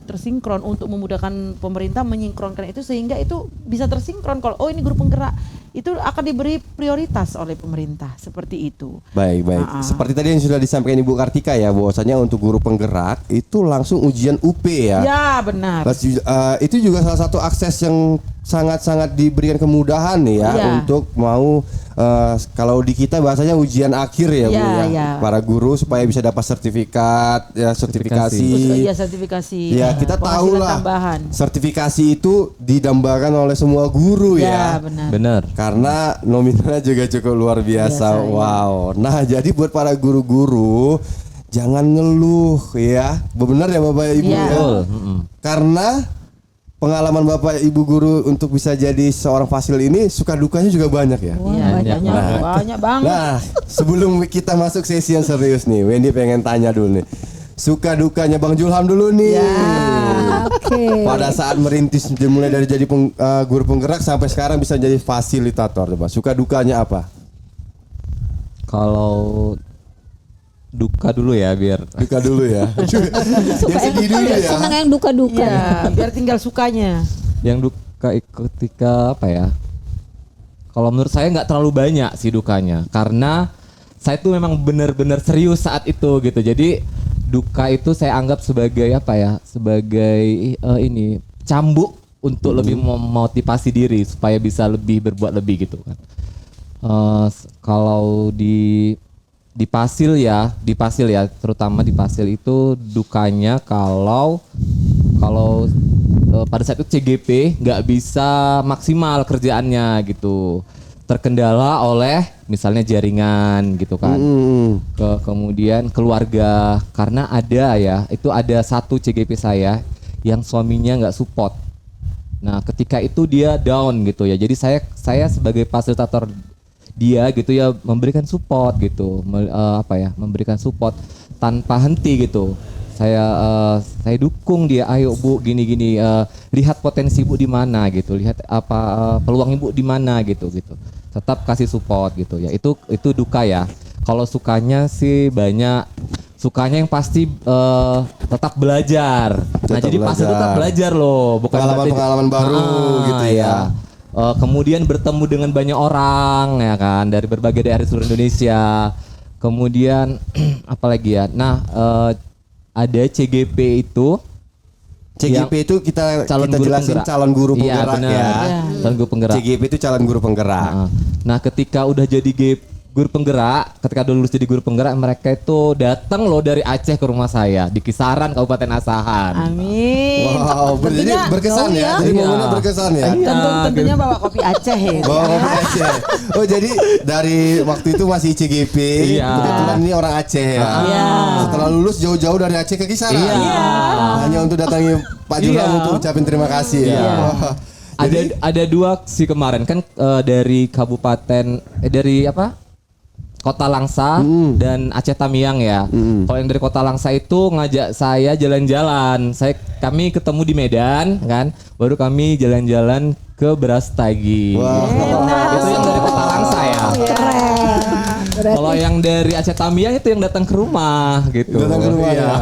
tersinkron untuk memudahkan pemerintah menyinkronkan itu sehingga itu bisa tersinkron. Kalau ini guru penggerak itu akan diberi prioritas oleh pemerintah seperti itu. Baik. Seperti tadi yang sudah disampaikan Ibu Kartika ya, bahwasanya untuk guru penggerak itu langsung ujian UP ya. Ya benar. Itu juga salah satu akses yang sangat-sangat diberikan kemudahan nih ya, Ya. untuk mau kalau di kita bahasanya ujian akhir ya, Bu Ya, ya. ya. Para guru supaya bisa dapat sertifikasi. Iya sertifikasi. Ya, kita tahu penghasilan lah. Tambahan. Sertifikasi itu didambakan oleh semua guru Ya ya. benar. Benar. Karena nominalnya juga cukup luar biasa. Biasa, ya. Wow. Nah, jadi buat para guru-guru jangan ngeluh ya. Benar ya Bapak Ibu Iya. ya. Betul. Karena pengalaman Bapak Ibu guru untuk bisa jadi seorang fasil ini suka dukanya juga banyak ya. Iya, banyak banyak banget. Nah, sebelum kita masuk sesi yang serius nih, Wendy pengen tanya dulu nih. Suka dukanya Bang Julham dulu nih. Oke. Pada saat merintis mulai dari jadi guru penggerak sampai sekarang bisa jadi fasilitator, coba. Suka dukanya apa? Kalau duka dulu ya biar Duka dulu ya. Yang sedih dulu ya. Senang yang duka-duka. Iya, biar tinggal sukanya. yang duka ketika apa ya? Kalau menurut saya nggak terlalu banyak sih dukanya, karena saya tuh memang benar-benar serius saat itu gitu. Jadi duka itu saya anggap sebagai apa ya? Sebagai ini cambuk untuk lebih memotivasi diri supaya bisa lebih berbuat lebih gitu kan. Kalau di Pasil ya, terutama di Pasil itu dukanya kalau pada saat itu CGP nggak bisa maksimal kerjaannya gitu, terkendala oleh misalnya jaringan gitu kan, kemudian keluarga, karena ada satu CGP saya yang suaminya nggak support. Nah ketika itu dia down gitu ya, jadi saya sebagai fasilitator dia gitu ya memberikan support gitu, memberikan support tanpa henti gitu. Saya dukung dia, ayo Bu gini lihat potensi Bu di mana gitu, lihat peluang Ibu di mana gitu, tetap kasih support gitu ya. Itu duka ya. Kalau sukanya sih banyak. Sukanya yang pasti tetap belajar. Jadi pasti tetap belajar loh, bukan Pengalaman baru gitu ya. Kemudian bertemu dengan banyak orang ya kan, dari berbagai daerah di seluruh Indonesia. Kemudian apalagi ya. Nah, ada CGP itu. CGP itu kita jelasin calon guru penggerak ya. Calon guru penggerak. CGP itu calon guru penggerak. Nah, ketika udah jadi guru penggerak, ketika udah lulus jadi guru penggerak, mereka itu datang loh dari Aceh ke rumah saya di Kisaran, Kabupaten Asahan. Amin. Wow, jadi berkesan ya. Jadi momennya berkesan ya. Tentunya bawa kopi Aceh ya. Bawa kopi Aceh. Oh, jadi dari waktu itu masih CGP. Iya. Kebetulan ini orang Aceh ya. Iya. Setelah lulus jauh-jauh dari Aceh ke Kisaran. Iya. Hanya untuk datangi Pak Julham Iya. untuk ucapin terima kasih ya. Iya. Wah. Ada dua sih kemarin kan, dari kabupaten dari Kota Langsa dan Aceh Tamiang ya. Kalau yang dari Kota Langsa itu ngajak saya jalan-jalan. Kami ketemu di Medan kan, baru kami jalan-jalan ke Brastagi. Itu yang dari Kota Langsa ya. Kalau yang dari Aceh Tamiang itu yang datang ke rumah gitu. Datang ke rumah Iya. ya.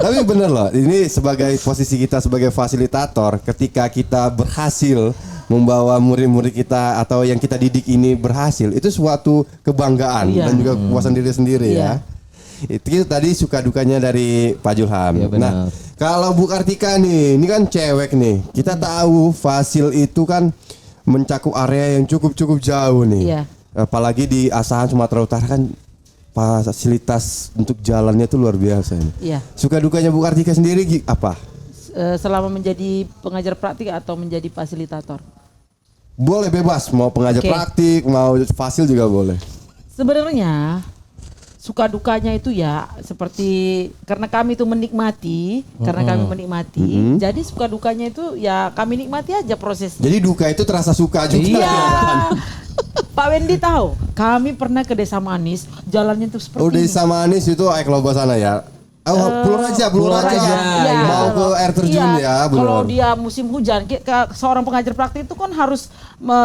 Tapi bener loh, ini sebagai posisi kita sebagai fasilitator, ketika kita berhasil membawa murid-murid kita atau yang kita didik ini berhasil, itu suatu kebanggaan Iya. dan juga kepuasan diri sendiri ya. Itu tadi suka dukanya dari Pak Julham. Iya, benar. Nah, kalau Bu Kartika nih, ini kan cewek nih. Kita tahu Fasil itu kan mencakup area yang cukup jauh nih. Iya. Apalagi di Asahan Sumatera Utara kan fasilitas untuk jalannya itu luar biasa ini. Iya. Suka dukanya Bu Kartika sendiri apa? selama menjadi pengajar praktik atau menjadi fasilitator? Boleh bebas, mau pengajar Oke. praktik, mau fasil juga boleh. Sebenarnya suka dukanya itu ya seperti karena kami itu menikmati, jadi suka dukanya itu ya kami nikmati aja prosesnya. Jadi duka itu terasa suka juga. Iya. Pak Wendy tahu, kami pernah ke Desa Manis, jalannya tuh seperti Oh, ini. Desa Manis itu Loba sana ya. Oh, Pulau Raja. Iya. Mau ke air terjun Iya, ya, benar. kalau dia musim hujan, seorang pengajar praktik itu kan harus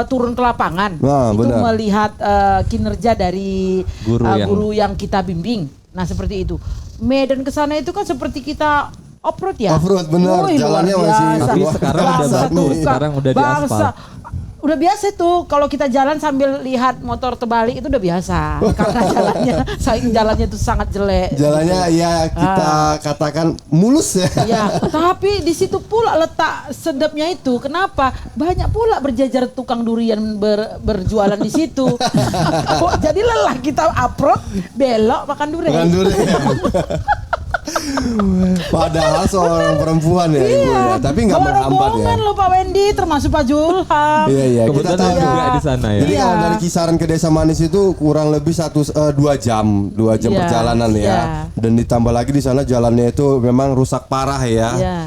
turun ke lapangan, Nah, itu benar. melihat kinerja dari guru yang kita bimbing. Nah seperti itu. Medan ke sana itu kan seperti kita off-road ya. Off-road, benar. Wih, Jalannya luar masih- biasa. Tapi sekarang udah Bangsa bagus, tuh, sekarang udah di bangsa. aspal. Udah biasa tuh kalau kita jalan sambil lihat motor terbalik itu udah biasa karena jalannya tuh sangat jelek. Jalannya ya kita katakan mulus ya. Ya, tapi di situ pula letak sedapnya itu. Kenapa? Banyak pula berjajar tukang durian berjualan di situ. Kok jadi lelah kita approach, belok makan durian. Bukan dulu ya. Padahal seorang perempuan ya ibu ya, tapi nggak menghambat ya. Rombongan lo Pak Wendy, termasuk Pak Julham. Iya iya. Kita Kebetulan tahu. saya juga di sana ya. Jadi Iya. kalau dari kisaran ke Desa Manis itu kurang lebih 2 jam Iya, perjalanan ya. iya. Dan ditambah lagi di sana jalannya itu memang rusak parah ya. Iya.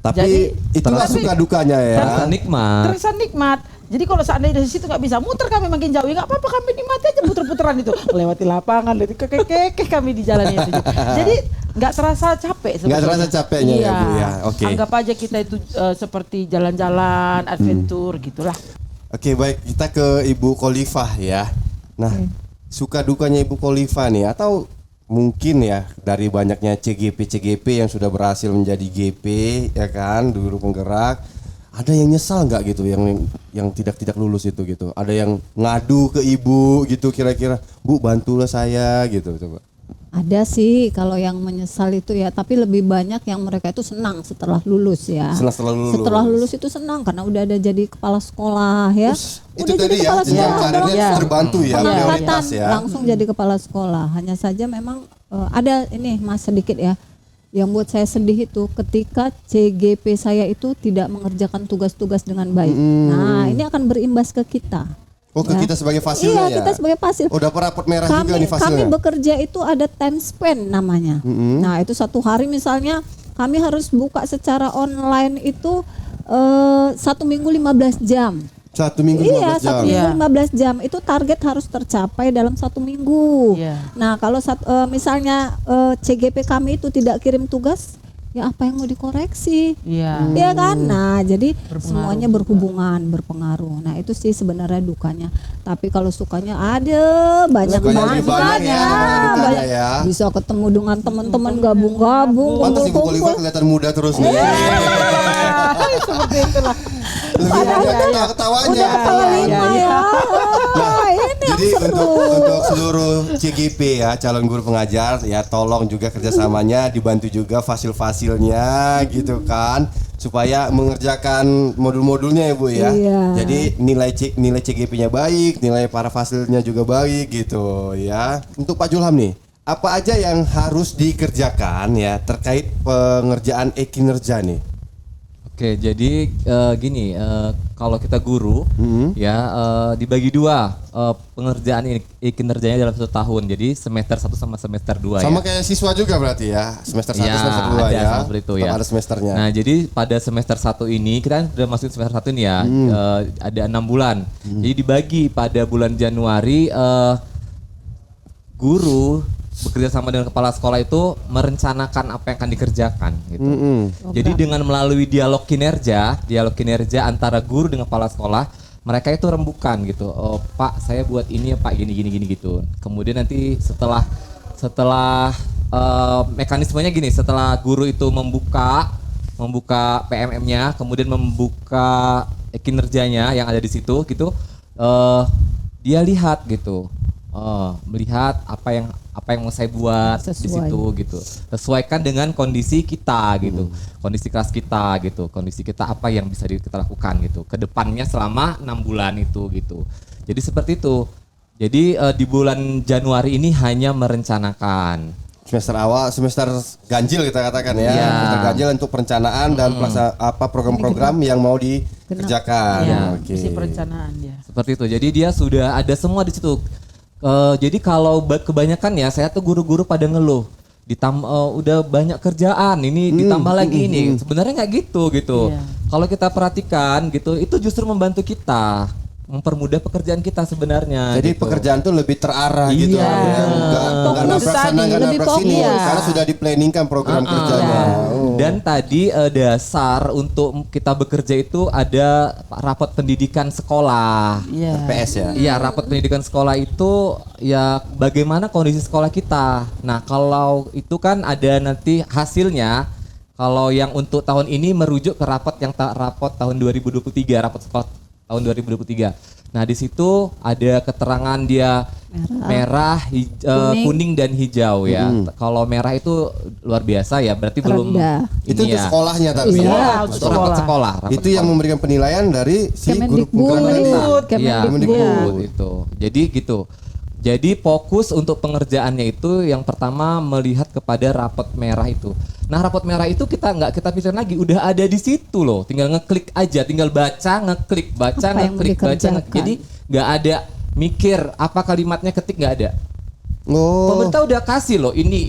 Tapi Jadi- itulah suka dukanya ya. Terasa nikmat. Terasa nikmat. Jadi kalau seandainya dari situ nggak bisa muter kami makin jauh ya nggak apa-apa kami nikmati aja puter-puteran itu melewati lapangan, lewati kekeh kami di jalan itu. Jadi nggak terasa capek. Nggak terasa sebetulnya. capeknya ya, Bu, ya. Oke. Anggap aja kita itu seperti jalan-jalan adventure gitulah. Oke baik, kita ke Ibu Khalifah ya. Nah, suka dukanya Ibu Khalifah nih atau mungkin ya dari banyaknya CGP yang sudah berhasil menjadi GP ya kan, guru penggerak, ada yang nyesal nggak gitu yang tidak lulus itu gitu. Ada yang ngadu ke Ibu gitu kira-kira, Bu bantulah saya gitu coba. Ada sih kalau yang menyesal itu ya, tapi lebih banyak yang mereka itu senang setelah lulus ya. Senang setelah lulus. Setelah lulus itu senang karena udah ada jadi kepala sekolah ya. Itu Udah jadi tadi ya, kepala jenjang sekolah, karirnya Iya. terbantu ya, pengangkatan prioritas ya. langsung jadi kepala sekolah. Hanya saja memang ada ini Mas sedikit ya. Yang buat saya sedih itu ketika CGP saya itu tidak mengerjakan tugas-tugas dengan baik. Nah, ini akan berimbas ke kita. Oh ke Ya. kita sebagai fasilnya Iya, ya? kita sebagai fasil. Oh dapat rapot merah juga nih Kami fasilnya? bekerja itu ada time span namanya. Nah itu satu hari misalnya kami harus buka secara online itu 1 minggu 15 jam. 1 minggu 15 Iya, jam. 1 minggu Iya. 15 jam itu target harus tercapai dalam 1 minggu. Iya. Nah kalau misalnya CGP kami itu tidak kirim tugas, ya apa yang mau dikoreksi? Iya. Iya kan? Nah, jadi Berpengaruh semuanya berhubungan, berpengaruh. Nah, itu sih sebenarnya dukanya. Tapi kalau sukanya ada banyak Sukanya banget. lebih banyak ya, daripada dukanya Banyak. ya. Bisa ketemu dengan teman-teman gabung-gabung, Pantas Ibu Khalifah kumpul-kumpul. kelihatan muda terus nih. Seperti itulah. Lebih Padahal banyak kan ketawa-ketawanya. Udah kepala Iya, lima iya. ya. Ini yang Jadi seru. untuk seluruh CGP ya calon guru pengajar ya tolong juga kerjasamanya dibantu juga fasil-fasilnya gitu kan supaya mengerjakan modul-modulnya ya Bu ya. Iya. Jadi nilai CGP-nya baik, nilai para fasilnya juga baik gitu ya. Untuk Pak Julham nih, apa aja yang harus dikerjakan ya terkait pengerjaan kinerja nih? Oke, jadi gini, kalau kita guru, ya dibagi dua pengerjaan kinerjanya dalam 1 tahun. Jadi semester 1 sama semester 2 Sama ya. kayak siswa juga berarti ya, semester 1, Ya, semester 2 ada ya. sama seperti itu Tetap ya. ada semesternya. Nah, jadi pada semester 1 ini kita kan sudah masuk semester 1 nih ya, ada 6 bulan. Jadi dibagi pada bulan Januari guru bekerja sama dengan kepala sekolah itu merencanakan apa yang akan dikerjakan gitu. Jadi dengan melalui dialog kinerja antara guru dengan kepala sekolah, mereka itu rembukan gitu. Oh, Pak, saya buat ini ya Pak, gini gitu. Kemudian nanti setelah mekanismenya gini, setelah guru itu membuka PMM-nya, kemudian membuka kinerjanya yang ada di situ gitu, dia lihat gitu. Melihat apa yang mau saya buat di Sesuai. situ gitu. Sesuaikan dengan kondisi kita gitu. Kondisi kelas kita gitu. Kondisi kita apa yang bisa kita lakukan gitu. Kedepannya selama 6 bulan itu gitu. Jadi seperti itu. Jadi di bulan Januari ini hanya merencanakan. semester awal, semester ganjil kita katakan ya. Iya. Semester ganjil untuk perencanaan dan program-program yang mau dikerjakan. Ya, Oke. misi perencanaan dia. Seperti itu. Jadi dia sudah ada semua di situ. Jadi kalau kebanyakan ya saya tuh guru-guru pada ngeluh. Udah banyak kerjaan ini ditambah lagi ini. Sebenarnya nggak gitu. Iya. Kalau kita perhatikan gitu, itu justru membantu kita mempermudah pekerjaan kita sebenarnya. Jadi gitu. pekerjaan tuh lebih terarah gitu. Iya. Ya. Nggak Fokus nabrak sana, tadi, nggak lebih nabrak sini. fokus. Karena sudah diplanningkan program kerjanya. Oh. Dan tadi dasar untuk kita bekerja itu ada rapat pendidikan sekolah. Iya. PS ya. Iya, rapat pendidikan sekolah itu ya bagaimana kondisi sekolah kita. Nah, kalau itu kan ada nanti hasilnya. Kalau yang untuk tahun ini merujuk ke rapat tahun 2023, rapat sekolah tahun 2023. Nah, di situ ada keterangan dia merah, kuning dan hijau ya. Kalau merah itu luar biasa ya, berarti belum Rendah. Itu ini untuk ya. sekolahnya tapi Iya, ya. untuk Itu rapat sekolah. rapat Itu yang sekolah. memberikan penilaian dari si guru Kemendikbud. pemerintah. Iya, Kemendikbud. Kemendikbud itu. Jadi gitu. Jadi fokus untuk pengerjaannya itu yang pertama melihat kepada rapot merah itu. Nah, rapot merah itu kita pikirin lagi, udah ada di situ loh. Tinggal ngeklik aja, tinggal baca, ngeklik, baca, Apa yang ngeklik, baca, dikerjakan? ngeklik. Jadi nggak ada mikir apa kalimatnya ketik, nggak ada. Oh. Pemerintah udah kasih loh ini.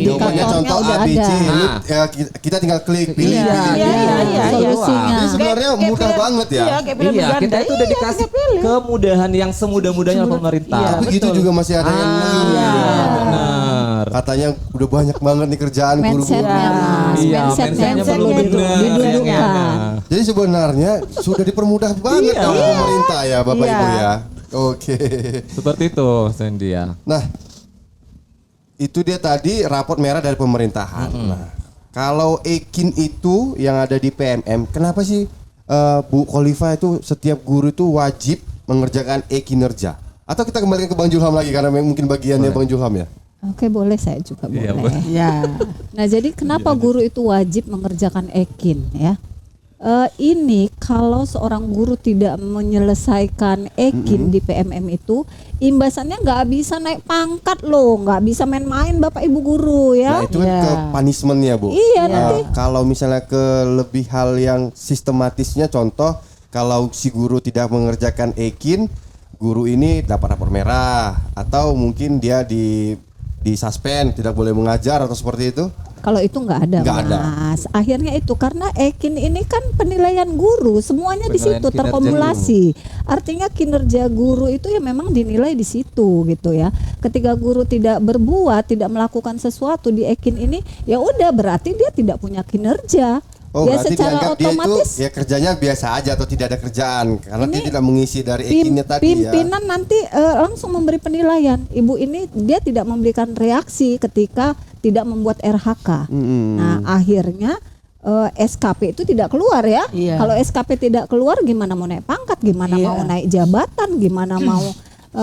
Jawabannya contoh udah A, B, C. ada. Lu, Nah. ya, kita tinggal klik, pilih, Iya, pilih, iya, pilih. iya, Solusinya. Jadi sebenarnya Kayak mudah pilih- banget ya. Iya, kayak pilih Iya, berganda. kita itu udah Iya, dikasih tinggal pilih. kemudahan yang semudah-mudahnya oleh pemerintah. Iya, Tapi gitu betul. juga masih ada yang Iya. Benar. katanya udah banyak banget nih kerjaan guru-guru. Mindsetnya mas, Iya, mindsetnya mindsetnya perlu perlu benar. didudukkan. Jadi sebenarnya sudah dipermudah banget Iya. oleh pemerintah ya Bapak Iya. Ibu ya. Oke. Seperti itu, Sandy ya. Nah, itu dia tadi raport merah dari pemerintahan. Nah, kalau Ekin itu yang ada di PMM, kenapa sih Bu Kholifa itu setiap guru itu wajib mengerjakan e-kinerja? Atau kita kembalikan ke Bang Julham lagi karena mungkin bagiannya Bang Julham ya? Oke, boleh, saya juga Iya, boleh. Iya. Nah, jadi kenapa guru itu wajib mengerjakan ekin ya? Ini kalau seorang guru tidak menyelesaikan ekin di PMM itu, imbasannya nggak bisa naik pangkat loh, nggak bisa main-main Bapak Ibu guru Nah, ya. itu kan Iya. ke punishment-nya, Bu. Iya, Nah, nanti. kalau misalnya ke lebih hal yang sistematisnya, contoh kalau si guru tidak mengerjakan ekin, guru ini dapat rapor merah atau mungkin dia di suspend, tidak boleh mengajar atau seperti itu. Kalau itu nggak ada, Nggak ada. Mas. Akhirnya itu karena ekin ini kan penilaian guru, semuanya di Penilaian situ kinerja terkumulasi. Artinya kinerja guru itu ya memang dinilai di situ gitu ya. Ketika guru tidak berbuat, tidak melakukan sesuatu di ekin ini, ya udah berarti dia tidak punya kinerja. Oh, Ya berarti secara dianggap dia itu otomatis ya kerjanya biasa aja atau tidak ada kerjaan karena dia Ini tidak mengisi dari ekinnya tadi ya. pimpinan nanti langsung memberi penilaian. Ibu ini dia tidak memberikan reaksi ketika tidak membuat RHK. Nah, akhirnya SKP itu tidak keluar ya. Iya. Kalau SKP tidak keluar, gimana mau naik pangkat, gimana Iya. mau naik jabatan, gimana mau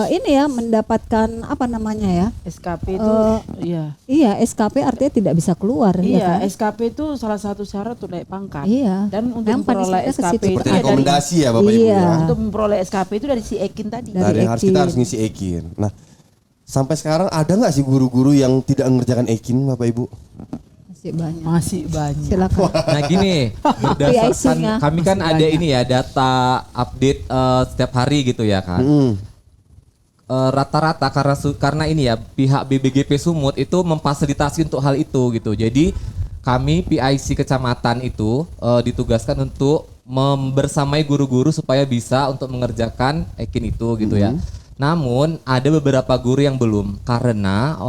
ini ya mendapatkan apa namanya ya? SKP itu iya. Iya, SKP artinya tidak bisa keluar. Iya, ya kan? SKP itu salah satu syarat untuk naik pangkat. Iya. Dan untuk Yang memperoleh punishment-nya ke SKP situ. itu Seperti ya dari rekomendasi ya Bapak Ibu Iya. ya. untuk memperoleh SKP itu dari si Ekin tadi. Dari Dari harus kita ekin. harus ngisi ekin. Nah, sampai sekarang ada nggak sih guru-guru yang tidak mengerjakan ekin Bapak Ibu? Masih banyak. Masih banyak. Silakan. Nah gini, berdasarkan PIC-nya. kami kan Masih ada banyak. ini ya data update setiap hari gitu ya kan. Rata-rata karena ini ya pihak BBGP Sumut itu memfasilitasi untuk hal itu gitu. Jadi kami PIC kecamatan itu ditugaskan untuk membersamai guru-guru supaya bisa untuk mengerjakan ekin itu gitu ya. Namun ada beberapa guru yang belum karena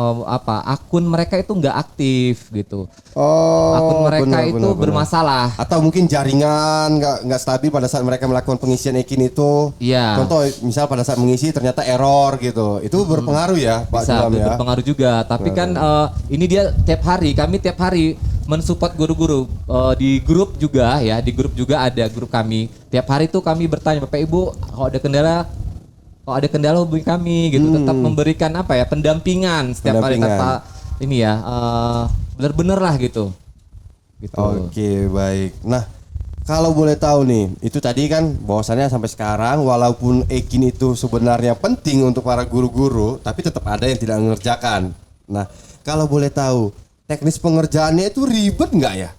akun mereka itu nggak aktif gitu. Oh, Akun mereka benar, itu benar, benar. bermasalah. Atau mungkin jaringan nggak stabil pada saat mereka melakukan pengisian ekin itu. Iya. Contoh misal pada saat mengisi ternyata error gitu. Itu berpengaruh ya Pak Bisa Julham ya. berpengaruh juga. Tapi kan ini dia kami tiap hari mensupport guru-guru di grup juga ya. Di grup juga ada grup kami. Tiap hari tuh kami bertanya Bapak Ibu kalau ada kendala hubungi kami gitu. Tetap memberikan pendampingan setiap hari Pendampingan. tanpa ini ya benar-benar lah gitu. Gitu. Oke, baik. Nah, kalau boleh tahu nih, itu tadi kan bahwasannya sampai sekarang walaupun ekin itu sebenarnya penting untuk para guru-guru, tapi tetap ada yang tidak mengerjakan. Nah, kalau boleh tahu, teknis pengerjaannya itu ribet nggak ya?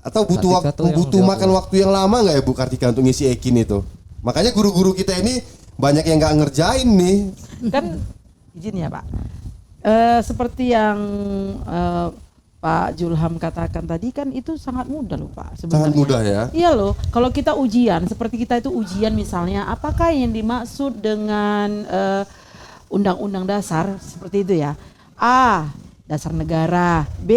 Atau butuh Kartika tuh yang butuh jawab. makan waktu yang lama nggak ya Bu Kartika untuk ngisi Ekin itu? Makanya guru-guru kita ini banyak yang nggak ngerjain nih. Kan izin ya Pak. Seperti yang Pak Julham katakan tadi kan itu sangat mudah loh Pak sebenarnya. Sangat mudah ya. Iya loh, kalau kita ujian seperti kita itu ujian misalnya, apakah yang dimaksud dengan undang-undang dasar seperti itu ya? A, dasar negara, B,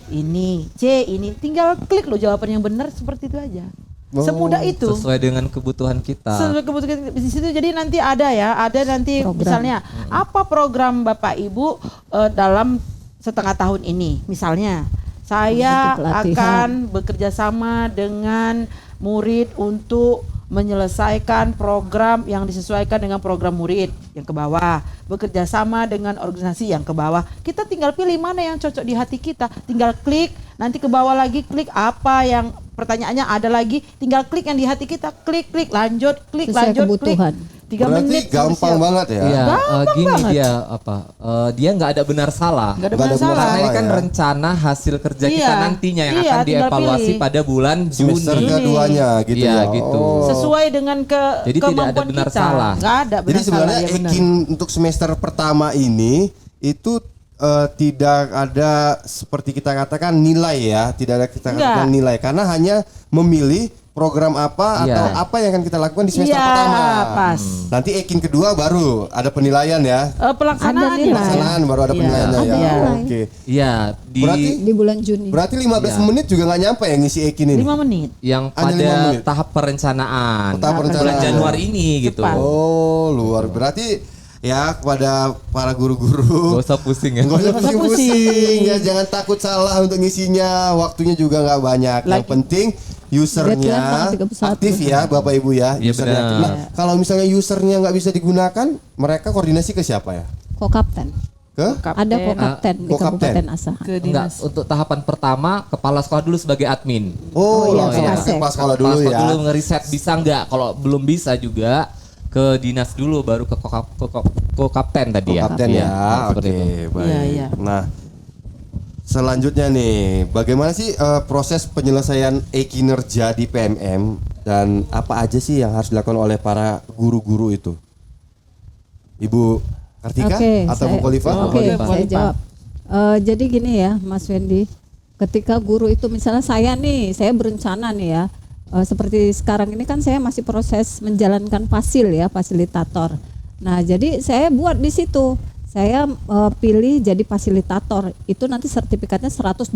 ini, C, ini, tinggal klik loh jawaban yang benar seperti itu aja. Oh, Semudah itu. Sesuai dengan kebutuhan kita. Sesuai kebutuhan di situ, jadi nanti ada nanti Program. misalnya apa program Bapak Ibu dalam setengah tahun ini, misalnya saya Untuk pelatihan. akan bekerja sama dengan murid untuk menyelesaikan program yang disesuaikan dengan program murid yang ke bawah, bekerja sama dengan organisasi yang ke bawah. Kita tinggal pilih mana yang cocok di hati kita, tinggal klik, nanti ke bawah lagi klik apa yang pertanyaannya ada lagi, tinggal klik yang di hati kita, klik lanjut, klik Sesuai lanjut, kebutuhan. klik. 3 Berarti menit gampang selesai. banget ya. Iya, gini banget. dia apa? Dia nggak ada benar salah. Nggak ada Nggak ada masalah. benar Karena ini kan ya. rencana hasil kerja kita Iya, nantinya yang iya, akan tinggal dievaluasi pilih. pada bulan Semester Juni. keduanya gitu Iya, ya. gitu. Oh. Sesuai dengan Jadi tidak ada kemampuan benar kita. salah. Nggak ada benar Jadi sebenarnya salah, ya benar. Ekin untuk semester pertama ini itu tidak ada seperti kita katakan nilai ya, tidak ada kita Enggak. katakan nilai karena hanya memilih program apa Iya. atau apa yang akan kita lakukan di semester Iya, pertama. pas. Nanti Ekin kedua baru ada penilaian ya. Pelaksanaan Ada nilai. ya. Pelaksanaan baru ada Iya. penilaiannya ya. Iya. Oke. Iya, di Berarti Di bulan Juni. Berarti 15 Iya. menit juga nggak nyampe ya ngisi Ekin ini. 5 menit. yang Hanya 5 pada menit. tahap perencanaan. Tahap Bulan perencanaan. Januari ini gitu. Cepat. Oh, luar. Berarti ya kepada para guru-guru Gak usah pusing ya. nggak usah Nggak usah pusing-pusing ya, jangan takut salah untuk ngisinya, waktunya juga nggak banyak. Yang Lagi- penting usernya Deadline tanggal 31. aktif ya Bapak Ibu ya. Iya, Usernya benar. aktif. Nah, kalau misalnya usernya nggak bisa digunakan, mereka koordinasi ke siapa ya? Kokapten. Ke? Ada kokapten di Kokapten. Kabupaten Asahan. Ke Enggak, dinas. untuk tahapan pertama kepala sekolah dulu sebagai admin. Oh, iya, langsung iya. ke kepala sekolah Kepala dulu sekolah ya. dulu ngeriset bisa nggak. Kalau belum bisa juga ke dinas dulu baru ke kokapten tadi ya. Kapten Iya, ya. seperti Oke, itu. baik. Iya, iya. Nah, selanjutnya nih, bagaimana sih proses penyelesaian e-kinerja di PMM dan apa aja sih yang harus dilakukan oleh para guru-guru itu? Ibu Kartika atau Bu Khalifa? Oke, Khalifa. saya jawab. Jadi gini ya, Mas Wendy, ketika guru itu misalnya saya berencana nih ya, seperti sekarang ini kan saya masih proses menjalankan fasil ya, fasilitator. Nah, jadi saya buat di situ. Saya pilih jadi fasilitator. Itu nanti sertifikatnya 128.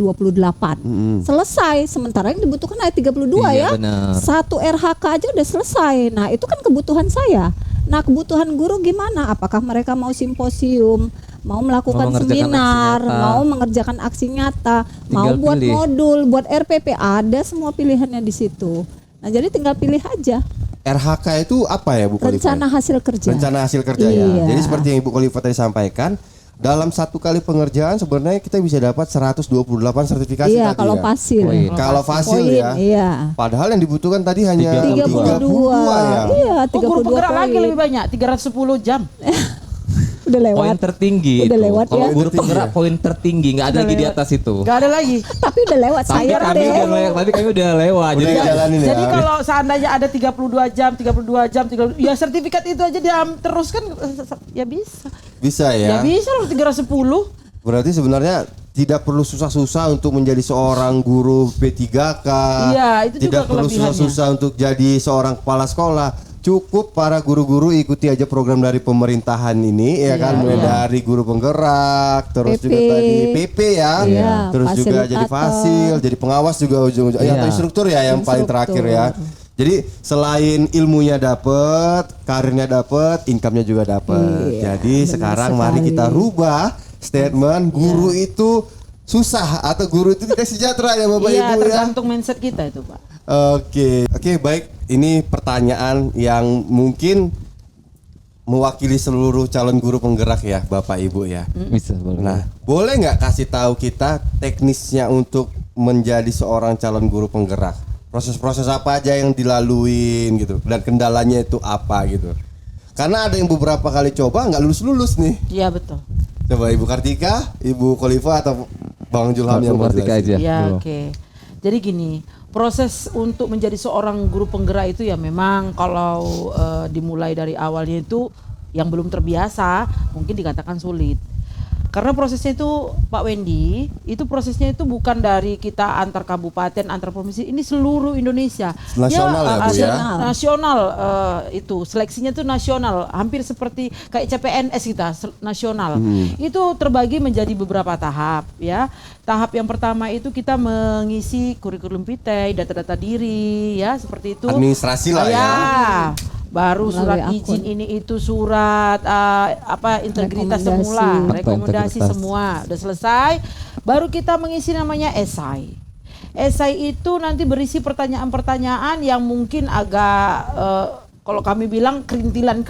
Selesai. Sementara yang dibutuhkan hanya 32 Iya, ya. benar. Satu RHK aja udah selesai. Nah, itu kan kebutuhan saya. Nah, kebutuhan guru gimana? Apakah mereka mau simposium, mau melakukan Mau mengerjakan seminar, aksi nyata. mau mengerjakan aksi nyata, mau Tinggal buat pilih. modul, buat RPP, ada semua pilihannya di situ. Nah, jadi tinggal pilih aja. RHK itu apa ya Bu Khalifa? Rencana hasil kerja. Rencana hasil kerja ya. Iya. Jadi seperti yang Ibu Khalifa tadi sampaikan, dalam satu kali pengerjaan sebenarnya kita bisa dapat 128 sertifikasi Iya, tadi kalau ya. fasil. Poin. Kalau fasil Poin, ya. iya. Padahal yang dibutuhkan tadi hanya 32 ya. Iya, Oh, guru 32 penggerak lagi poin. lebih banyak, 310 jam. Udah Poin lewat. tertinggi Udah itu. lewat Kalau ya. guru penggerak poin tertinggi nggak ada Udah lagi di lewat. atas itu. Gak ada lagi. Tapi udah lewat Tapi saya kami deh. udah lewat. Udah Jadi jalanin ya. Jadi kalau seandainya ada 32 jam, 32 jam, 30, ya sertifikat itu aja dia terus kan ya bisa. Bisa Ya, ya. bisa loh 310. Berarti sebenarnya tidak perlu susah-susah untuk menjadi seorang guru P3K. Iya, itu juga Tidak perlu kelebihannya. susah-susah untuk jadi seorang kepala sekolah. Cukup para guru-guru ikuti aja program dari pemerintahan ini ya kan, mulai dari guru penggerak, terus PP. juga tadi PP ya. Iya, Terus juga jadi fasilitator. fasil, jadi pengawas juga ujung-ujung. Iya. Atau instruktur ya yang paling Instruktur. terakhir ya. Jadi selain ilmunya dapet, karirnya dapet, income-nya juga dapet. Iya, Jadi benar sekarang mari sekali. kita rubah statement guru itu susah atau guru itu tidak sejahtera ya Bapak Iya, Ibu ya. tergantung mindset kita itu, Pak. Oke, baik. Ini pertanyaan yang mungkin mewakili seluruh calon guru penggerak ya Bapak Ibu ya. bisa boleh. Nah, boleh nggak kasih tahu kita teknisnya untuk menjadi seorang calon guru penggerak? Proses-proses apa aja yang dilaluin gitu dan kendalanya itu apa gitu? Karena ada yang beberapa kali coba nggak lulus-lulus nih. Iya, betul. Coba Ibu Kartika, Ibu Khalifa atau Bang Julham yang mau Kartika jelasin? aja. Ya, dulu. oke. Jadi gini, proses untuk menjadi seorang guru penggerak itu ya memang kalau dimulai dari awalnya itu yang belum terbiasa mungkin dikatakan sulit. Karena prosesnya itu Pak Wendy, itu prosesnya itu bukan dari kita antar kabupaten, antar provinsi, ini seluruh Indonesia. Nasional ya, Bu, ya? Nasional itu seleksinya itu nasional, hampir seperti kayak CPNS kita nasional. Itu terbagi menjadi beberapa tahap ya. Tahap yang pertama itu kita mengisi kurikulum vitae, data-data diri ya seperti itu. Administrasi lah ya. Baru surat Melalui izin ini itu surat integritas Rekomendasi. semula, Apa rekomendasi integritas? semua udah selesai. Baru kita mengisi namanya esai. Esai itu nanti berisi pertanyaan-pertanyaan yang mungkin agak kalau kami bilang kerintilan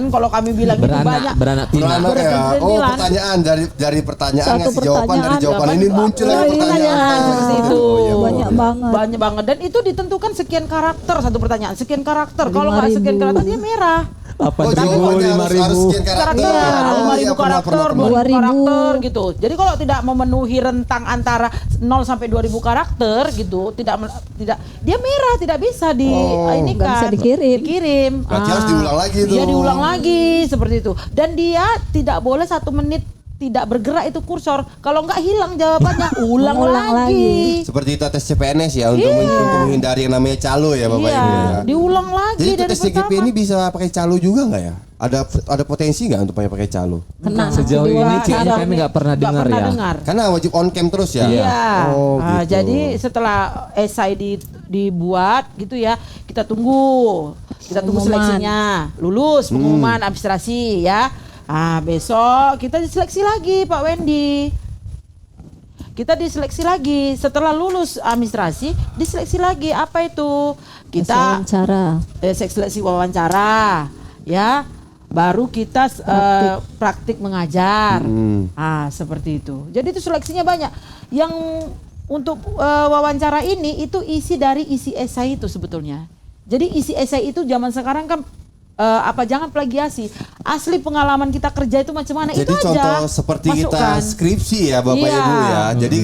kalau kami bilang itu banyak. Beranak pinak. Beranak ya. Oh, Kerintilan. pertanyaan dari pertanyaan Satu ngasih jawaban, dari pertanyaan, jawaban ini muncul lagi iya. pertanyaan. Seperti itu. Oh, iya, Bu. Banyak banget. Banyak banget dan itu ditentukan sekian karakter satu pertanyaan, sekian karakter. Kalau nggak sekian 5.000. karakter dia merah. Oh, jawabannya harus sekian karakter. Karakter, 5.000 Iya, karakter, 2.000 2.000. karakter gitu. Jadi kalau tidak memenuhi rentang antara 0 sampai 2.000 karakter gitu, tidak dia merah, tidak bisa ini nggak bisa dikirim. Berarti harus diulang lagi itu. Iya, diulang lagi seperti itu. Dan dia tidak boleh 1 menit tidak bergerak itu kursor. Kalau nggak hilang jawabannya, ulang Ulang lagi. Seperti itu tes CPNS ya untuk menghindari yang namanya calo ya Bapak Iya, Ibu ya. diulang lagi Jadi itu dari tes CGP pertama. ini bisa pakai calo juga nggak ya? Ada potensi nggak untuk pakai calo? Kena Sejauh nanti ini dua kayaknya cara. kami nggak pernah dengar ya. Karena wajib on cam terus ya. Iya. Oh, Nah, gitu. jadi setelah esai dibuat gitu ya, kita tunggu Pengumuman. seleksinya, lulus pengumuman administrasi ya. Besok kita diseleksi lagi Pak Wendy. Kita diseleksi lagi setelah lulus administrasi, diseleksi lagi apa itu? Kita Wawancara. seleksi wawancara ya. Baru kita praktik mengajar. Seperti itu. Jadi itu seleksinya banyak. Yang untuk wawancara ini itu isi dari isi esai itu sebetulnya. Jadi isi esai itu zaman sekarang kan jangan plagiasi. Asli pengalaman kita kerja itu macam mana Jadi itu aja. contoh seperti kita masukkan. skripsi ya Bapak Iya. Ibu ya. Jadi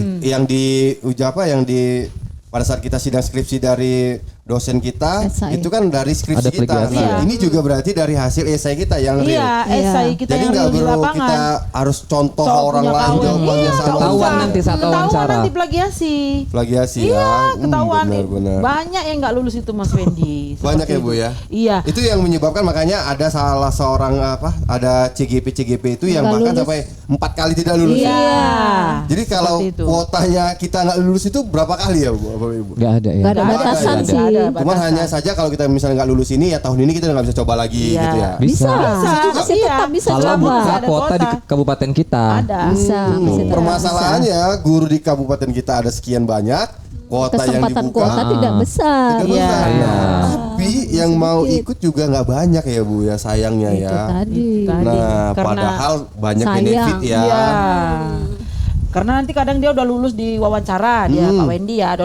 yang di pada saat kita sidang skripsi dari dosen kita Esai. itu kan dari skripsi Ada kita. plagiasi. Nah, Iya. ini juga berarti dari hasil esai kita yang real. Iya, esai kita Jadi yang nggak real di perlu lapangan. kita harus contoh Sok orang punya lain kawan. jawabannya Iya, sama. nggak Ketahuan usah. nanti saat Ketahuan wawancara. nanti plagiasi. Plagiasi Iya, ya. ketahuan. Benar. Banyak yang nggak lulus itu Mas Wendy. Banyak Seperti ya Bu itu. ya. Iya. Itu yang menyebabkan makanya ada salah seorang ada CGP itu yang Nggak bahkan lulus. sampai 4 kali tidak lulus. Iya. Jadi kalau Seperti itu. kuotanya kita nggak lulus itu berapa kali ya Bu Bapak Ibu? Nggak ada ya. Nggak ada Nggak ada, batasan nggak sih. ada. Cuman batasan. hanya saja kalau kita misalnya nggak lulus ini ya tahun ini kita nggak bisa coba lagi Iya. gitu ya. Bisa. Masih Iya. tetap bisa Kalau coba. buka Ada kuota di kuota. kabupaten kita. Ada. Bisa, masih tetap Permasalahannya guru di kabupaten kita ada sekian banyak, kuota yang kesempatan dibuka kuota tidak besar. tidak Iya. besar. Iya. Tapi yang mau ikut juga nggak banyak ya Bu ya sayangnya Itu ya. tadi. Tadi. Nah, Karena padahal banyak sayang. benefit ya. Iya. Karena nanti kadang dia udah lulus di wawancara, dia Pak Wendy ya,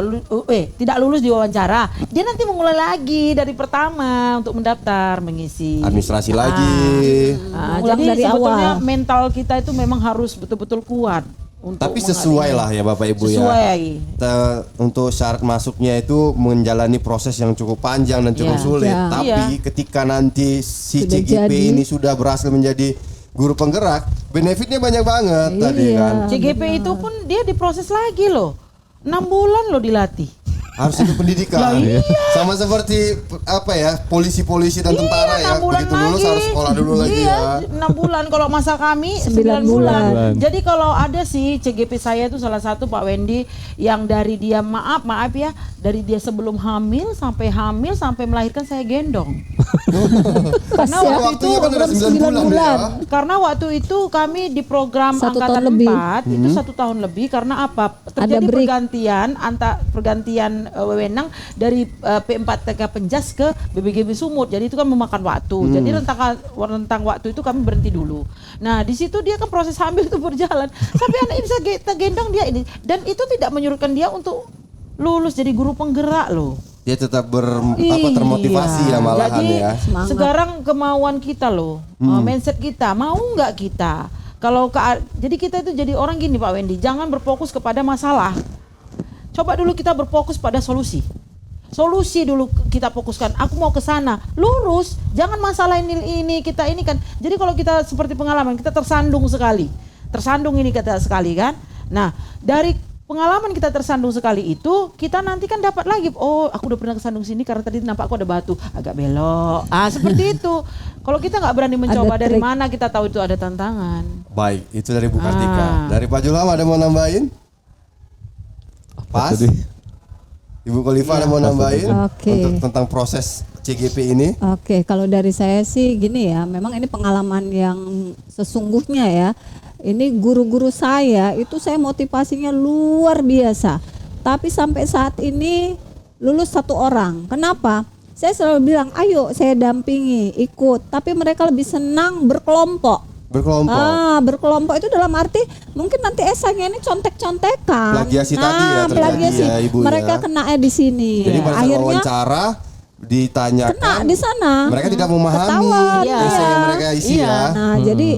tidak lulus di wawancara, dia nanti memulai lagi dari pertama untuk mendaftar, mengisi Administrasi lagi. Ulang jadi dari sebetulnya awal. mental kita itu memang harus betul-betul kuat untuk Tapi sesuai lah ya Bapak Ibu ya. Sesuai. Untuk syarat masuknya itu menjalani proses yang cukup panjang dan cukup Iya. sulit. Iya. Tapi ketika nanti si Sudah CGP jadi. ini sudah berhasil menjadi guru penggerak, benefitnya banyak banget tadi Iya. kan. CGP itu pun dia diproses lagi loh, 6 bulan loh dilatih. Harus itu pendidikan. Sama seperti polisi-polisi dan tentara ya. 6 bulan Begitu lulus harus sekolah dulu lagi iya, ya. 6 bulan. Kalau masa kami 9 9 bulan. bulan. Jadi kalau ada sih CGP saya itu salah satu Pak Wendy yang dari dia maaf ya, dari dia sebelum hamil sampai melahirkan saya gendong. Karena Pas ya, waktu itu Waktunya kan udah 9 bulan ya. karena waktu itu kami di program 1 tahun angkatan lebih. 4 itu 1 tahun lebih karena apa? Terjadi break. pergantian wewenang dari P4TK Penjas ke BBGB Sumut. Jadi itu kan memakan waktu. Jadi rentang waktu itu kami berhenti dulu. Nah, di situ dia kan proses hamil itu berjalan sampai anaknya bisa kita gendong dia ini, dan itu tidak menyurutkan dia untuk lulus jadi guru penggerak loh. Dia tetap termotivasi ya malahan Jadi, ya. Semangat. sekarang kemauan kita loh, mindset kita, mau nggak kita Jadi kita itu jadi orang gini Pak Wendy, jangan berfokus kepada masalah. Coba dulu kita berfokus pada solusi. Solusi dulu kita fokuskan. Aku mau ke sana, lurus. Jangan masalah ini kita ini kan. Jadi kalau kita seperti pengalaman, kita tersandung sekali. Tersandung ini kita sekali kan. Nah, dari pengalaman kita tersandung sekali itu, kita nanti kan dapat lagi. Oh, aku udah pernah kesandung sini karena tadi nampak aku ada batu, agak belok. Seperti itu. Kalau kita nggak berani mencoba, Ada dari trik. mana kita tahu itu ada tantangan? Baik, itu dari Bu Kartika. Dari Pak Julham ada mau nambahin? Pas. Ibu Khalifa ada mau nambahin Oke. untuk tentang proses CGP ini? Oke, kalau dari saya sih gini ya, memang ini pengalaman yang sesungguhnya ya. Ini guru-guru saya itu saya motivasinya luar biasa. Tapi sampai saat ini lulus 1 orang. Kenapa? Saya selalu bilang, ayo saya dampingi, ikut. Tapi mereka lebih senang berkelompok. Berkelompok. Berkelompok itu dalam arti mungkin nanti esainya ini contek-contekan. Plagiasi tadi ya terjadi plagiasi. ya, Ibu, Mereka ya. kena di sini. Jadi pada saat Akhirnya wawancara ditanyakan, kena di sana. mereka tidak memahami Ketahuan, esai yang iya. mereka isi Iya. ya. Nah, jadi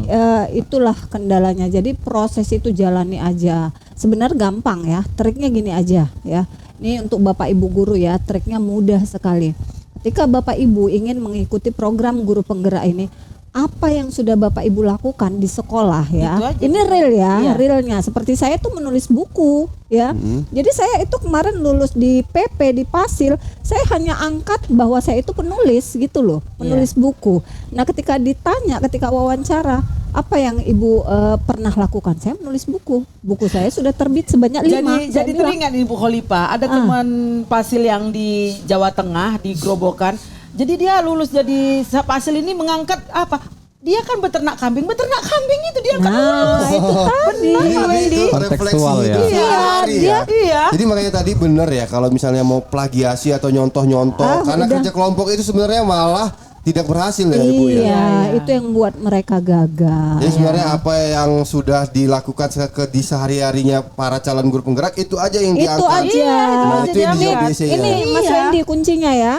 itulah kendalanya. Jadi proses itu jalani aja. Sebenarnya gampang ya. Triknya gini aja ya. Ini untuk Bapak Ibu guru ya, triknya mudah sekali. Ketika Bapak Ibu ingin mengikuti program guru penggerak ini, apa yang sudah Bapak Ibu lakukan di sekolah ya. Itu aja. Ini real ya, Iya. realnya. Seperti saya tuh menulis buku ya. Jadi saya itu kemarin lulus di PP di Pasil, saya hanya angkat bahwa saya itu penulis gitu loh, penulis buku. Nah, ketika ditanya, ketika wawancara, apa yang Ibu pernah lakukan? Saya menulis buku. Buku saya sudah terbit sebanyak 5. Jadi teringat nih Bu Khalifa, ada teman Pasil yang di Jawa Tengah di Grobogan. Jadi dia lulus jadi Pasil ini mengangkat apa? Dia kan beternak kambing itu dia kan lulus. Itu tadi. Jadi itu refleksi Kontekstual ya. hidup sehari ya. Iya. Jadi makanya tadi benar ya kalau misalnya mau plagiasi atau nyontoh-nyontoh karena udah. kerja kelompok itu sebenarnya malah tidak berhasil ya Ibu ya. Iya, itu yang buat mereka gagal. Jadi sebenarnya apa yang sudah dilakukan di sehari-harinya para calon guru penggerak itu aja yang Itu diangkat. aja. Nah, itu yang dijawab biasanya. Ini Mas Iya. Wendy kuncinya ya.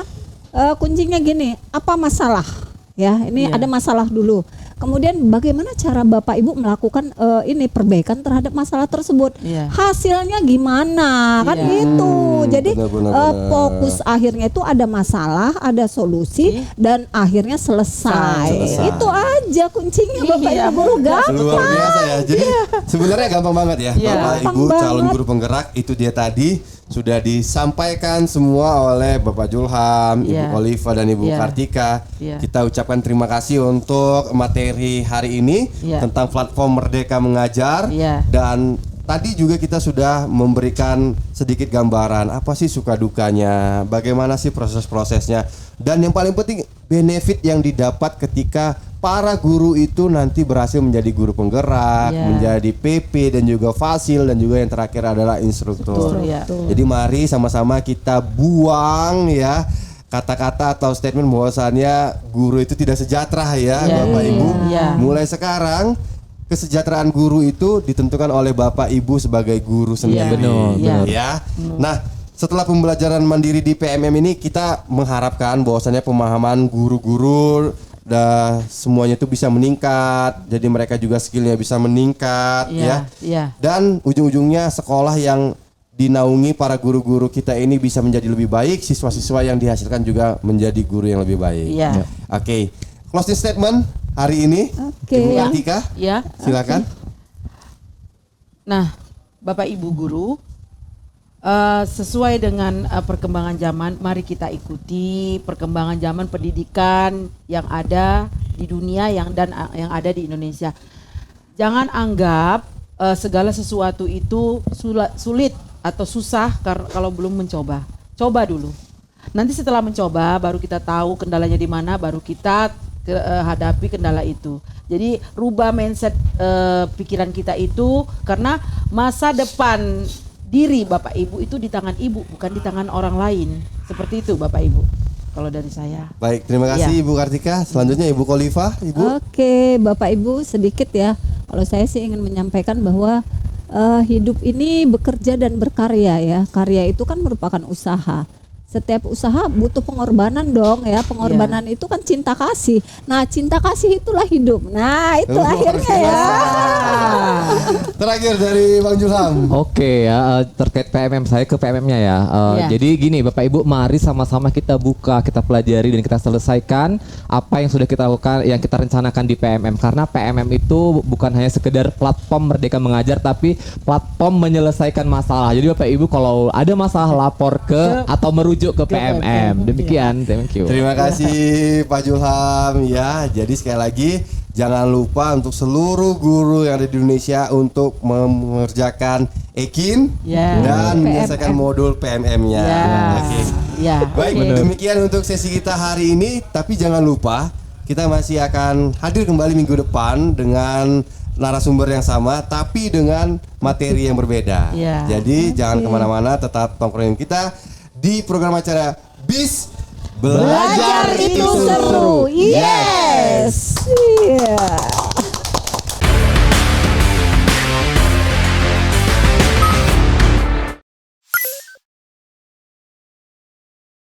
Kuncinya gini, apa masalah? Ya, ini ada masalah dulu. Kemudian bagaimana cara Bapak Ibu melakukan ini perbaikan terhadap masalah tersebut? Iya. Hasilnya gimana? Kan Iya. gitu. Jadi benar. fokus akhirnya itu ada masalah, ada solusi dan akhirnya selesai. Selesai. Itu aja kuncinya Bapak Iya, Ibu guru gampang. Luar biasa ya. Jadi sebenarnya gampang banget ya. Iya. Bapak Gampang Ibu calon banget. guru penggerak itu dia tadi sudah disampaikan semua oleh Bapak Julham, Ibu Iya. Khalifa dan Ibu Iya. Kartika. Iya. Kita ucapkan terima kasih untuk materi hari ini Iya. tentang platform Merdeka Mengajar Iya. dan tadi juga kita sudah memberikan sedikit gambaran apa sih suka dukanya, bagaimana sih proses-prosesnya dan yang paling penting benefit yang didapat ketika para guru itu nanti berhasil menjadi guru penggerak, Iya. menjadi PP dan juga fasil dan juga yang terakhir adalah instruktur. Betul, ya. Jadi mari sama-sama kita buang ya kata-kata atau statement bahwasannya guru itu tidak sejahtera ya, Iya. Bapak Ibu. Iya. Mulai sekarang kesejahteraan guru itu ditentukan oleh Bapak Ibu sebagai guru sendiri. benar, Iya. Ya. Nah, setelah pembelajaran mandiri di PMM ini kita mengharapkan bahwasannya pemahaman guru-guru semuanya itu bisa meningkat. Jadi mereka juga skillnya bisa meningkat Iya, ya. iya. Dan ujung-ujungnya sekolah yang dinaungi para guru-guru kita ini bisa menjadi lebih baik, siswa-siswa yang dihasilkan juga menjadi guru yang lebih baik. Iya. Oke. Closing statement hari ini. Oke. Ibu Kartika, Ya. silakan. Nah, Bapak Ibu guru, sesuai dengan perkembangan zaman, mari kita ikuti perkembangan zaman pendidikan yang ada di dunia yang ada di Indonesia. Jangan anggap segala sesuatu itu sulit atau susah kalau belum mencoba. Coba dulu. Nanti setelah mencoba baru kita tahu kendalanya di mana, baru kita hadapi kendala itu. Jadi rubah mindset pikiran kita itu karena masa depan diri Bapak Ibu itu di tangan Ibu, bukan di tangan orang lain. Seperti itu Bapak Ibu. Kalau dari saya. Baik, terima kasih Ibu Kartika. Selanjutnya Ibu Khalifa, Ibu. Oke, Bapak Ibu sedikit ya. Kalau saya sih ingin menyampaikan bahwa hidup ini bekerja dan berkarya ya. Karya itu kan merupakan usaha. Setiap usaha butuh pengorbanan dong ya. Pengorbanan itu kan cinta kasih. Nah, cinta kasih itulah hidup. Nah, itu Luar akhirnya ya. biasa. Terakhir dari Bang Julham. Oke ya, terkait PMM saya ke PMM-nya ya. Ya. Jadi gini Bapak Ibu, mari sama-sama kita buka, kita pelajari dan kita selesaikan apa yang sudah kita lakukan, yang kita rencanakan di PMM. Karena PMM itu bukan hanya sekedar platform Merdeka Mengajar, tapi platform menyelesaikan masalah. Jadi Bapak Ibu kalau ada masalah lapor ke atau merujuk ke PMM. Demikian, thank you. Terima kasih Pak Julham ya. Jadi sekali lagi jangan lupa untuk seluruh guru yang ada di Indonesia untuk mengerjakan EKIN Ya. dan menyelesaikan modul PMM-nya. Ya. Oke. Ya. Baik, demikian untuk sesi kita hari ini. Tapi jangan lupa kita masih akan hadir kembali minggu depan dengan narasumber yang sama, tapi dengan materi yang berbeda. Ya. Jadi jangan kemana-mana, tetap tongkrongin kita di program acara BIS Belajar itu seru. Yes. Iya.